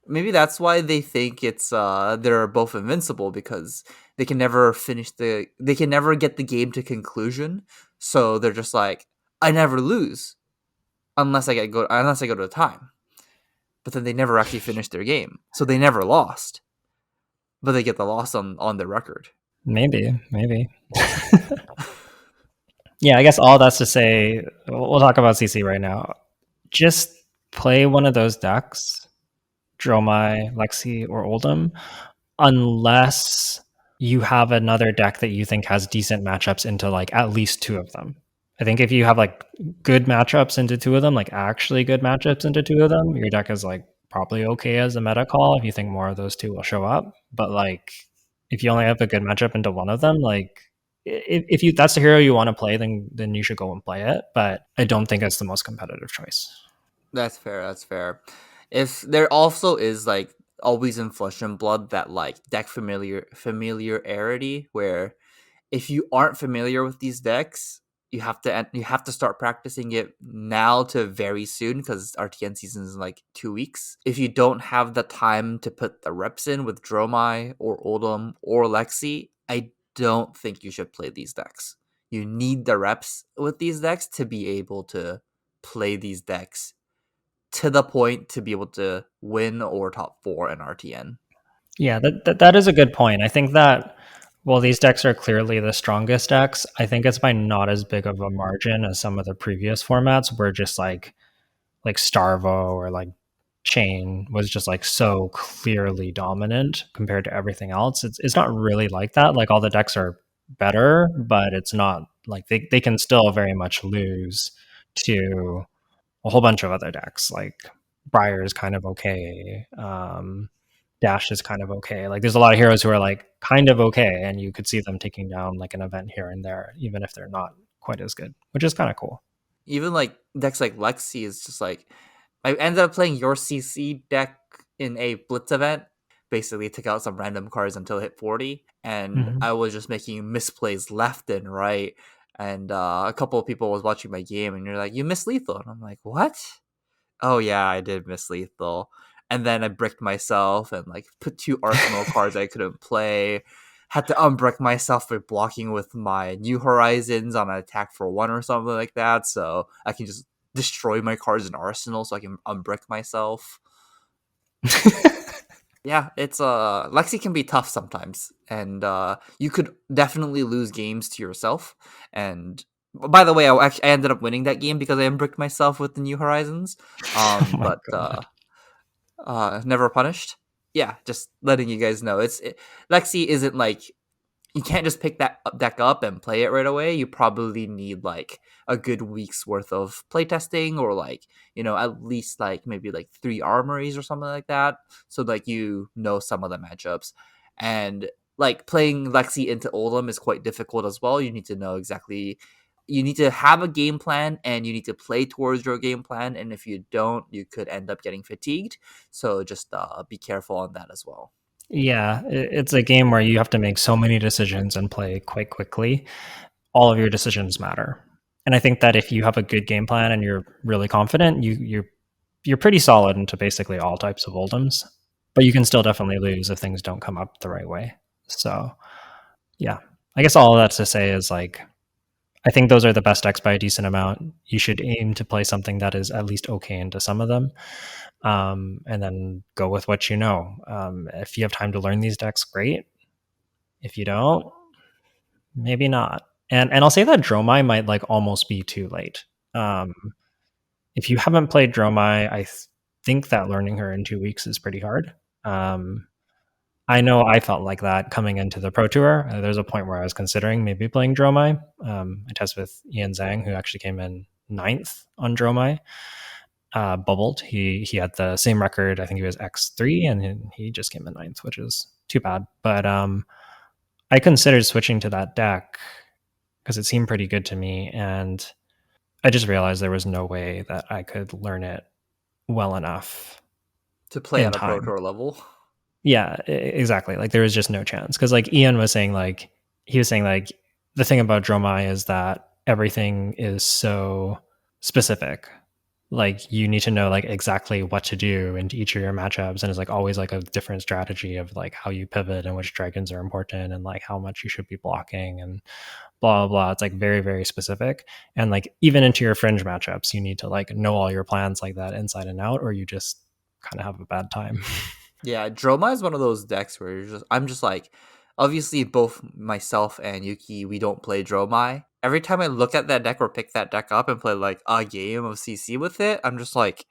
Maybe that's why they think it's they're both invincible, because they can never they can never get the game to conclusion. So they're just like, I never lose unless I go to the time. But then they never actually finish their game. So they never lost. But they get the loss on their record. Maybe. Yeah, I guess all that's to say, we'll talk about CC right now. Just play one of those decks, Dromai, Lexi, or Oldham, unless you have another deck that you think has decent matchups into like at least two of them. I think if you have like good matchups into two of them, like actually good matchups into two of them, your deck is like probably okay as a meta call if you think more of those two will show up. But like if you only have a good matchup into one of them, like if you that's the hero you want to play, then you should go and play it. But I don't think it's the most competitive choice. That's fair. That's fair. If there also is like always in Flesh and Blood that like deck familiarity, where if you aren't familiar with these decks, you have to start practicing it now to very soon, because RTN season is in like 2 weeks. If you don't have the time to put the reps in with Dromai or Oldham or Lexi, I don't think you should play these decks. You need the reps with these decks to be able to play these decks to the point to be able to win or top 4 in RTN. Yeah, that is a good point. I think that while these decks are clearly the strongest decks, I think it's by not as big of a margin as some of the previous formats where just like Starvo or like Chain was just like so clearly dominant compared to everything else. It's not really like that. Like all the decks are better, but it's not like they can still very much lose to a whole bunch of other decks. Like Briar is kind of okay. Dash is kind of okay. Like there's a lot of heroes who are like kind of okay, and you could see them taking down like an event here and there, even if they're not quite as good, which is kind of cool. Even like decks like Lexi is just like, I ended up playing your CC deck in a Blitz event. Basically, took out some random cards until it hit 40, and Mm-hmm. I was just making misplays left and right. And a couple of people was watching my game, and you're like, "You missed lethal," and I'm like, "What?" Oh yeah, I did miss lethal. And then I bricked myself and like put 2 arsenal cards I couldn't play. Had to unbrick myself by blocking with my New Horizons on an attack for 1 or something like that, so I can just destroy my cards in arsenal so I can unbrick myself. Yeah, it's Lexi can be tough sometimes, and you could definitely lose games to yourself. And by the way, I ended up winning that game because I unbricked myself with the New Horizons. Oh my But god. never punished. Yeah, just letting you guys know. Lexi isn't like, you can't just pick that deck up and play it right away. You probably need like a good week's worth of playtesting, or like, at least like maybe like 3 armories or something like that. So like some of the matchups. And like playing Lexi into Oldham is quite difficult as well. You need to know exactly you need to have a game plan and you need to play towards your game plan. And if you don't, you could end up getting fatigued. So just be careful on that as well. Yeah, it's a game where you have to make so many decisions and play quite quickly. All of your decisions matter. And I think that if you have a good game plan and you're really confident, you're pretty solid into basically all types of hold'ems. But you can still definitely lose if things don't come up the right way. So yeah, I guess all of that to say is like I think those are the best decks by a decent amount. You should aim to play something that is at least okay into some of them, and then go with what you know. If you have time to learn these decks, great. If you don't, maybe not. And I'll say that Dromai might like almost be too late. Um, if you haven't played Dromai, think that learning her in 2 weeks is pretty hard. Um, I know I felt like that coming into the Pro Tour. There's a point where I was considering maybe playing Dromai. I tested with Ian Zhang, who actually came in ninth on Dromai. Bubbled. He had the same record. I think he was X3, and he just came in ninth, which is too bad. But I considered switching to that deck because it seemed pretty good to me, and I just realized there was no way that I could learn it well enough To play in at a Pro time. Tour level. Yeah, exactly. Like there was just no chance because like Ian was saying, like he was saying, like the thing about Dromai is that everything is so specific. Like you need to know like exactly what to do in each of your matchups, and it's like always like a different strategy of like how you pivot and which dragons are important and like how much you should be blocking and blah blah blah. It's like very very specific, and like even into your fringe matchups, you need to like know all your plans like that inside and out, or you just kind of have a bad time. Yeah, Droma is one of those decks where I'm just like, obviously both myself and Yuki, we don't play Dromai. Every time I look at that deck or pick that deck up and play like a game of CC with it, I'm just like,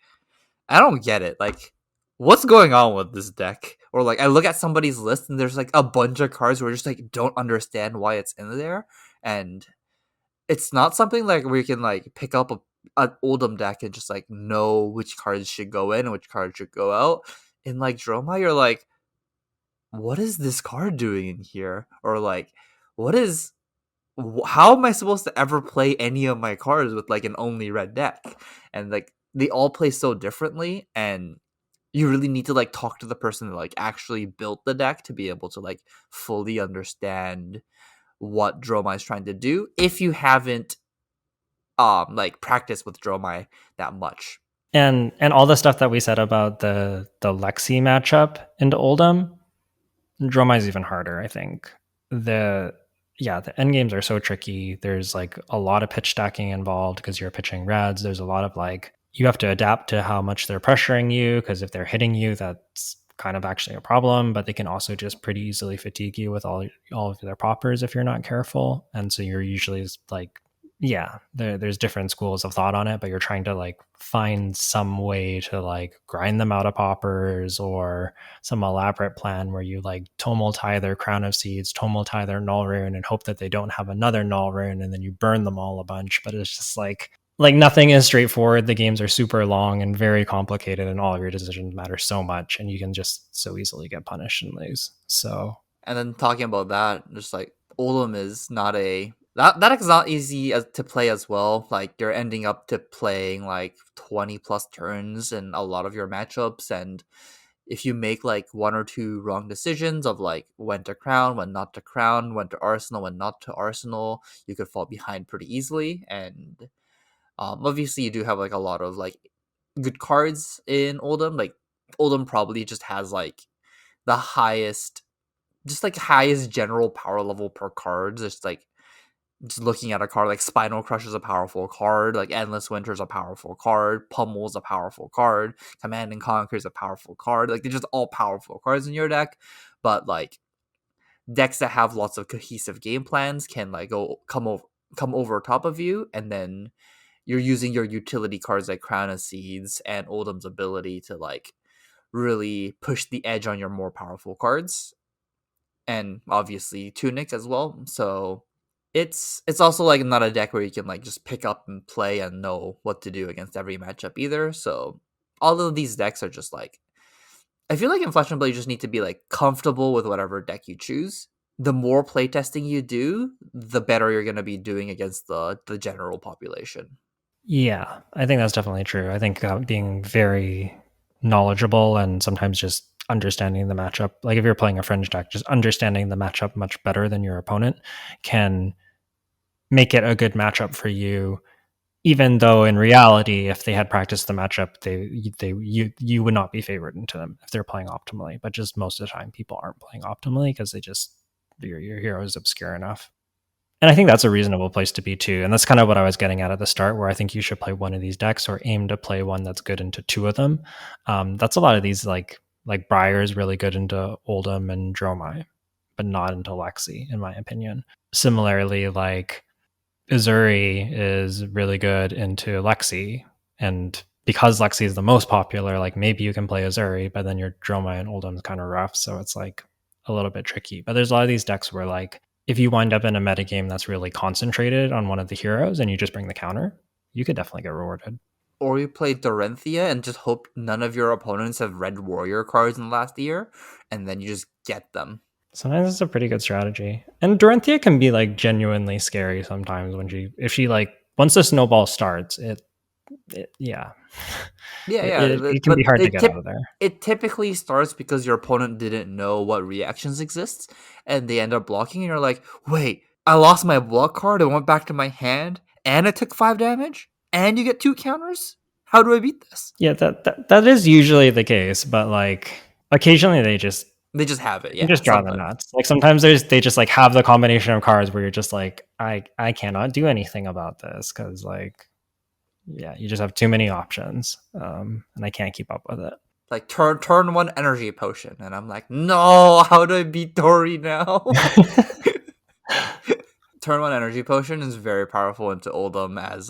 I don't get it. Like, what's going on with this deck? Or like, I look at somebody's list and there's like a bunch of cards where I just like don't understand why it's in there, and it's not something like where you can like pick up an Oldham deck and just like know which cards should go in and which cards should go out. In like Droma, you're like, what is this card doing in here? Or like, what is how am I supposed to ever play any of my cards with like an only red deck? And like they all play so differently, and you really need to like talk to the person that like actually built the deck to be able to like fully understand what Droma is trying to do if you haven't like practiced with Dromai that much. And all the stuff that we said about the Lexi matchup into Oldham, Dromai is even harder, I think. The the end games are so tricky. There's like a lot of pitch stacking involved because you're pitching reds. There's a lot of like you have to adapt to how much they're pressuring you because if they're hitting you, that's kind of actually a problem. But they can also just pretty easily fatigue you with all of their poppers if you're not careful. And so you're usually like there's different schools of thought on it, but you're trying to like find some way to like grind them out of poppers or some elaborate plan where you like tumultie their crown of seeds, tumultie their null rune, and hope that they don't have another null rune, and then you burn them all a bunch. But it's just like nothing is straightforward. The games are super long and very complicated, and all of your decisions matter so much, and you can just so easily get punished and lose. So And then talking about that, just like Oldham is not a that deck is not easy to play as well. Like you're ending up to playing like 20 plus turns in a lot of your matchups, and if you make like one or two wrong decisions of like when to crown, when not to crown, when to arsenal, when not to arsenal, you could fall behind pretty easily. And obviously you do have like a lot of like good cards in Oldham. Like Oldham probably just has like the highest general power level per card. Just like just looking at a card like Spinal Crush is a powerful card, like Endless Winter is a powerful card, Pummel is a powerful card, Command and Conquer is a powerful card. Like they're just all powerful cards in your deck. But like decks that have lots of cohesive game plans can like come over top of you, and then you're using your utility cards like Crown of Seeds and Oldham's ability to like really push the edge on your more powerful cards, and obviously Tunic as well. So it's also like not a deck where you can like just pick up and play and know what to do against every matchup either. So all of these decks are just like, I feel like in Flesh and Blood you just need to be like comfortable with whatever deck you choose, the more playtesting you do, the better you're going to be doing against the general population. Yeah, I think that's definitely true. I think being very knowledgeable and sometimes just understanding the matchup, like if you're playing a fringe deck, just understanding the matchup much better than your opponent can make it a good matchup for you. Even though in reality, if they had practiced the matchup, you would not be favored into them if they're playing optimally. But just most of the time, people aren't playing optimally because they just your hero is obscure enough. And I think that's a reasonable place to be too. And that's kind of what I was getting at the start, where I think you should play one of these decks or aim to play one that's good into two of them. That's a lot of these like Briar is really good into Oldhim and Dromai, but not into Lexi, in my opinion. Similarly, like Uzuri is really good into Lexi, and because Lexi is the most popular, like maybe you can play Uzuri, but then your Dromai and Oldhim is kind of rough, so it's like a little bit tricky. But there's a lot of these decks where like if you wind up in a metagame that's really concentrated on one of the heroes and you just bring the counter, you could definitely get rewarded. Or you play Dorenthia and just hope none of your opponents have red warrior cards in the last year, and then you just get them. Sometimes it's a pretty good strategy. And Dorenthia can be like genuinely scary sometimes when if she like once the snowball starts, yeah. Yeah, It can be but hard to get out of there. it typically starts because your opponent didn't know what reactions exist, and they end up blocking, and you're like, wait, I lost my block card, it went back to my hand, and it took 5 damage, and you get 2 counters? How do I beat this? Yeah, that is usually the case, but like occasionally They just have it, they yeah, just draw the sometimes. nuts. Like sometimes they just like have the combination of cards where you're just like I cannot do anything about this because like yeah, you just have too many options, and I can't keep up with it. Like, turn 1 energy potion, and I'm like, no, how do I beat Dory now? Turn 1 energy potion is very powerful into Oldhim as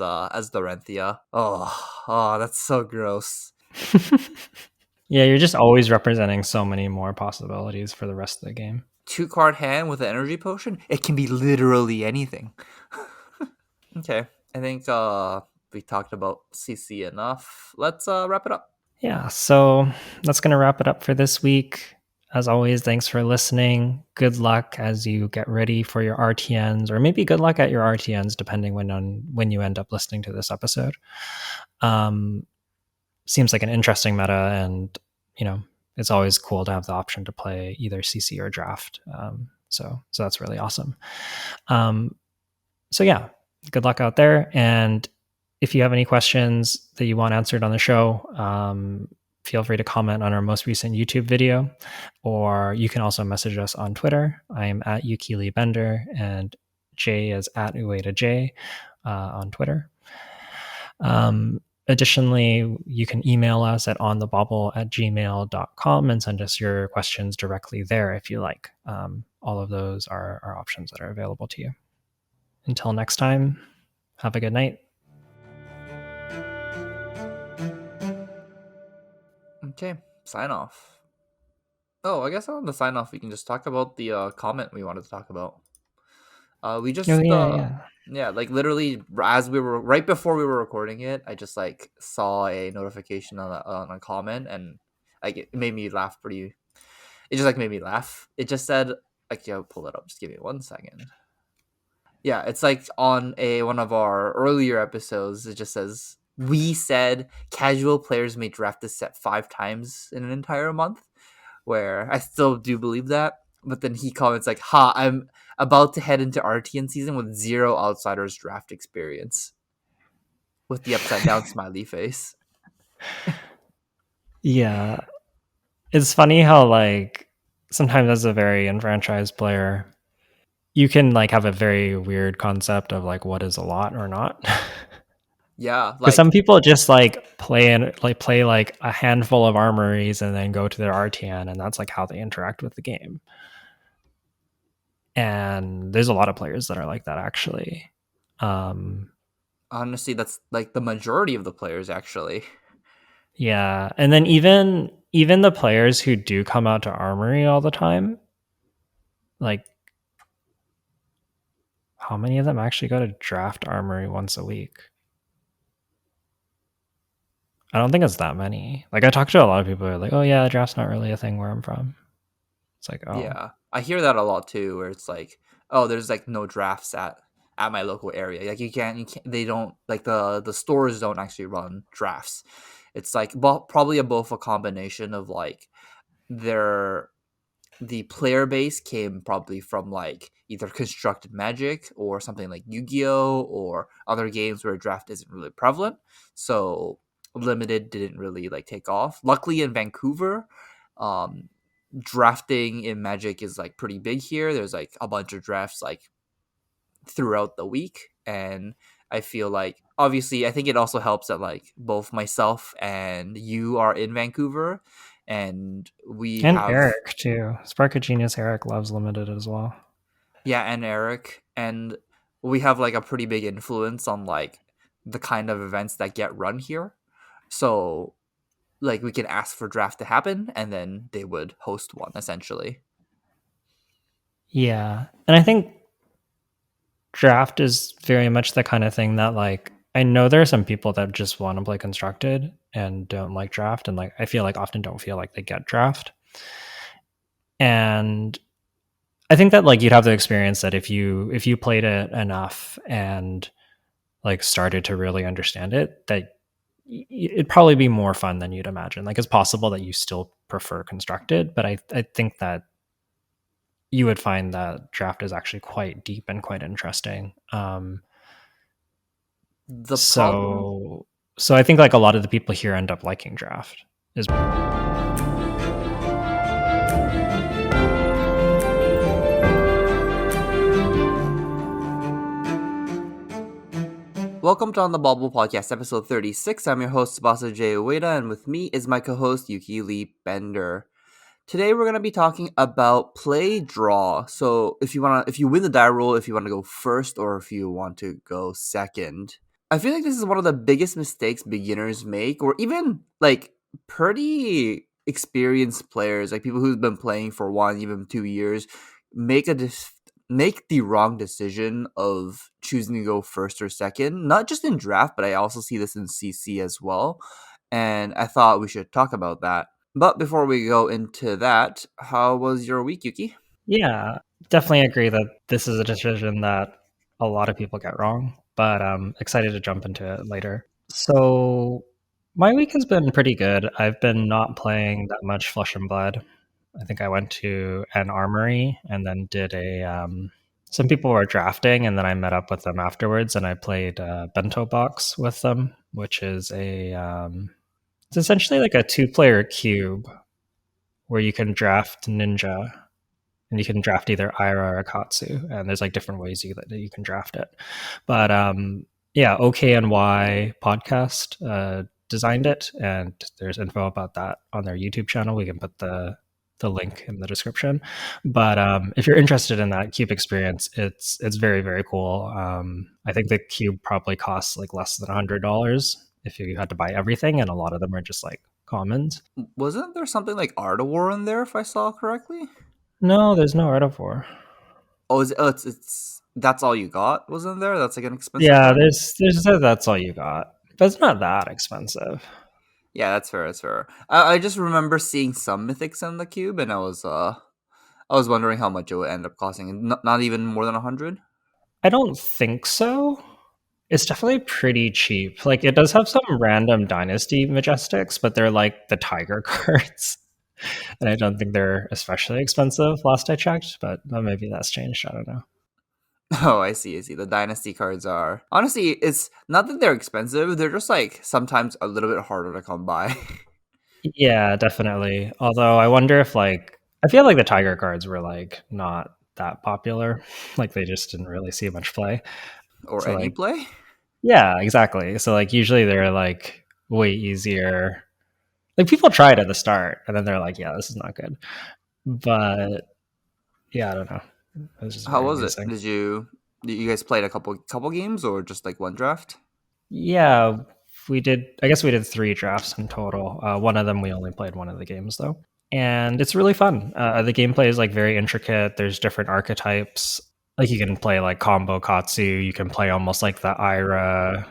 Dorenthia. Oh, that's so gross. Yeah, you're just always representing so many more possibilities for the rest of the game. 2-card hand with an energy potion, it can be literally anything. Okay, I think we talked about CC enough. Let's wrap it up. Yeah, so that's going to wrap it up for this week. As always, thanks for listening. Good luck as you get ready for your RTNs, or maybe good luck at your RTNs, depending when you end up listening to this episode. Seems like an interesting meta, and you know it's always cool to have the option to play either CC or draft. So that's really awesome. So yeah, good luck out there, and if you have any questions that you want answered on the show, feel free to comment on our most recent YouTube video, or you can also message us on Twitter. I am at Yukili Bender, and Jay is at Ueda J on Twitter. Additionally, you can email us at onthebauble@gmail.com and send us your questions directly there if you like. All of those are options that are available to you. Until next time, have a good night. Okay, sign off. Oh, I guess on the sign off, we can just talk about the comment we wanted to talk about. We Oh just yeah. yeah, like literally as we were right before we were recording it, I just like saw a notification on a comment, and like it made me laugh pretty. It just like made me laugh. It just said like, yeah, pull it up. Just give me 1 second. Yeah, it's like on one of our earlier episodes. It just says we said casual players may draft this set 5 times in an entire month, where I still do believe that. But then he comments like, "Ha, I'm about to head into RTN season with 0 outsiders draft experience," with the upside down smiley face. Yeah. It's funny how like sometimes as a very enfranchised player, you can like have a very weird concept of like what is a lot or not. Yeah, Because some like people just like play like a handful of armories and then go to their RTN, and that's like how they interact with the game. And there's a lot of players that are like that actually. honestly, that's like the majority of the players actually. Yeah, and then even the players who do come out to Armory all the time, like how many of them actually go to draft Armory once a week? I don't think it's that many. Like I talk to a lot of people who are like, "Oh yeah, draft's not really a thing where I'm from." It's like, oh, Yeah, I hear that a lot too, where it's like, oh, there's like no drafts at my local area. Like you can't. They don't like the stores don't actually run drafts. It's like probably both a combination of like their the player base came probably from like either constructed magic or something like Yu-Gi-Oh or other games where draft isn't really prevalent, so limited didn't really like take off. Luckily in Vancouver, um drafting in magic is like pretty big here. There's like a bunch of drafts like throughout the week, and I feel like obviously I think it also helps that like both myself and you are in Vancouver, and we and have Eric too. Spark of Genius Eric loves limited as well. yeah, and Eric, and we have like a pretty big influence on like the kind of events that get run here. So like we can ask for draft to happen and then they would host one essentially. Yeah, and I think draft is very much the kind of thing that like I know there are some people that just want to play constructed and don't like draft, and like I feel like often don't feel like they get draft. And I think that like you'd have the experience that if you played it enough and like started to really understand it, that it'd probably be more fun than you'd imagine. Like it's possible that you still prefer constructed, but I think that you would find that draft is actually quite deep and quite interesting. The problem So I think like a lot of the people here end up liking draft. Is Welcome to On the Bauble podcast, episode 36. I'm your host, Tsubasa J. Ueda, and with me is my co-host, Yuki Lee Bender. Today we're going to be talking about play draw. So if you win the die roll, if you want to go first or if you want to go second. I feel like this is one of the biggest mistakes beginners make, or even like pretty experienced players, like people who've been playing for 1, even 2 years, make make the wrong decision of choosing to go first or second. Not just in draft, but I also see this in CC as well. And I thought we should talk about that. But before we go into that, how was your week, Yuki? Yeah, definitely agree that this is a decision that a lot of people get wrong, but I'm excited to jump into it later. So my week has been pretty good. I've been not playing that much Flesh and Blood. I think I went to an armory and then did a. Some people were drafting, and then I met up with them afterwards, and I played Bento Box with them, which is a. It's essentially like a two-player cube where you can draft ninja, and you can draft either Ira or Akatsu, and there's like different ways that you can draft it. But yeah, OK&Y podcast designed it, and there's info about that on their YouTube channel. We can put the link in the description. But if you're interested in that cube experience, it's very very cool. I think the cube probably costs like less than $100 if you had to buy everything, and a lot of them are just like commons. Wasn't there something like Art of War in there, if I saw correctly? No, there's no Art of War. Oh, it's that's all you got was in there? That's like an expensive Yeah, one? there's that's all you got, but it's not that expensive. Yeah, that's fair. That's fair. I just remember seeing some mythics in the cube, and I was wondering how much it would end up costing. Not even more than 100. I don't think so. It's definitely pretty cheap. Like it does have some random dynasty majestics, but they're like the tiger cards. And I don't think they're especially expensive last I checked, but maybe that's changed. I don't know. Oh, I see. I see. The dynasty cards are honestly, it's not that they're expensive. They're just like sometimes a little bit harder to come by, Yeah, definitely. Although I wonder if like I feel like the tiger cards were like not that popular. Like they just didn't really see much play. or So any like play. yeah, exactly. So like usually they're like way easier. Like people try it at the start and then they're like, yeah, this is not good. But yeah, I don't know. It was just How very was it? amusing. Did you guys played a couple games or just like one draft? Yeah, we did. I guess we did 3 drafts in total. One of them we only played one of the games though, and it's really fun. The gameplay is like very intricate. There's different archetypes. Like you can play like combo Katsu. You can play almost like the Ira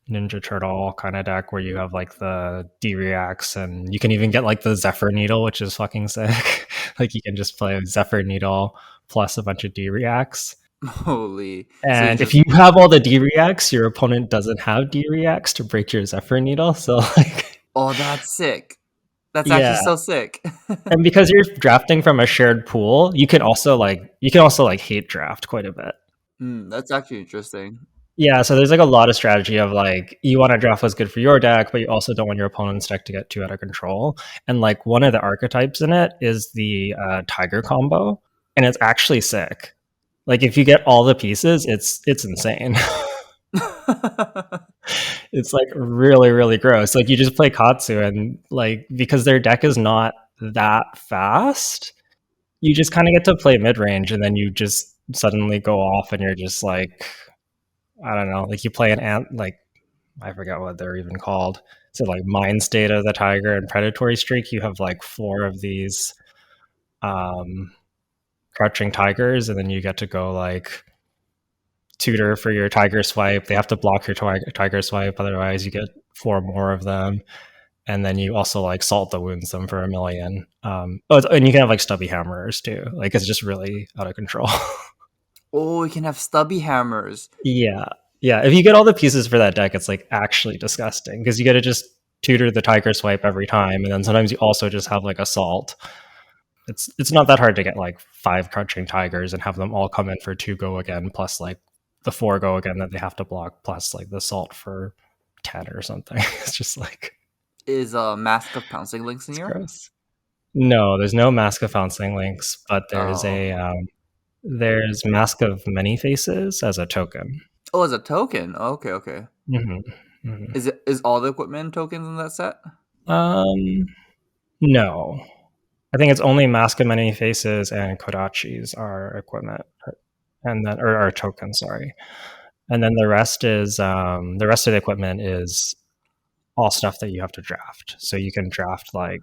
Ninja Turtle kind of deck where you have like the D reacts, and you can even get like the Zephyr Needle, which is fucking sick. Like you can just play Zephyr Needle plus a bunch of D reacts. Holy. So you And if just you have all the D reacts, your opponent doesn't have D reacts to break your Zephyr Needle. So like oh, that's sick. That's actually yeah. so sick. And because you're drafting from a shared pool, you can also like hate draft quite a bit. That's actually interesting. Yeah, so there's like a lot of strategy of like you want to draft what's good for your deck, but you also don't want your opponent's deck to get too out of control. And like one of the archetypes in it is the tiger combo, and it's actually sick. Like if you get all the pieces, it's insane. It's like really really gross. Like you just play Katsu and like because their deck is not that fast, you just kind of get to play mid range, and then you just suddenly go off, and you're just like I don't know, like you play an ant like I forget what they're even called. So like Mind State of the Tiger and Predatory Streak, you have like four of these um, crouching tigers, and then you get to go like tutor for your tiger swipe. They have to block your tiger swipe, otherwise you get four more of them. And then you also like salt the wounds them for 1,000,000. And you can have like stubby hammers too. Like it's just really out of control. oh, we can have stubby hammers. Yeah. Yeah. If you get all the pieces for that deck, it's like actually disgusting because you got to just tutor the tiger swipe every time. And then sometimes you also just have like assault. It's not that hard to get like five crouching tigers and have them all come in for two go again, plus like the four go again that they have to block, plus like the salt for 10 or something. It's just like, Is a Mask of Pouncing Links in it's here? gross. No, there's no Mask of Founcing links, but Oh. there's Mask of Many Faces as a token. Oh, as a token. Okay, okay. Hmm. Hmm. Is all the equipment tokens in that set? Um, no, I think it's only Mask of Many Faces and Kodachis are equipment, and then or tokens. Sorry, and then the rest of the equipment is all stuff that you have to draft. So you can draft like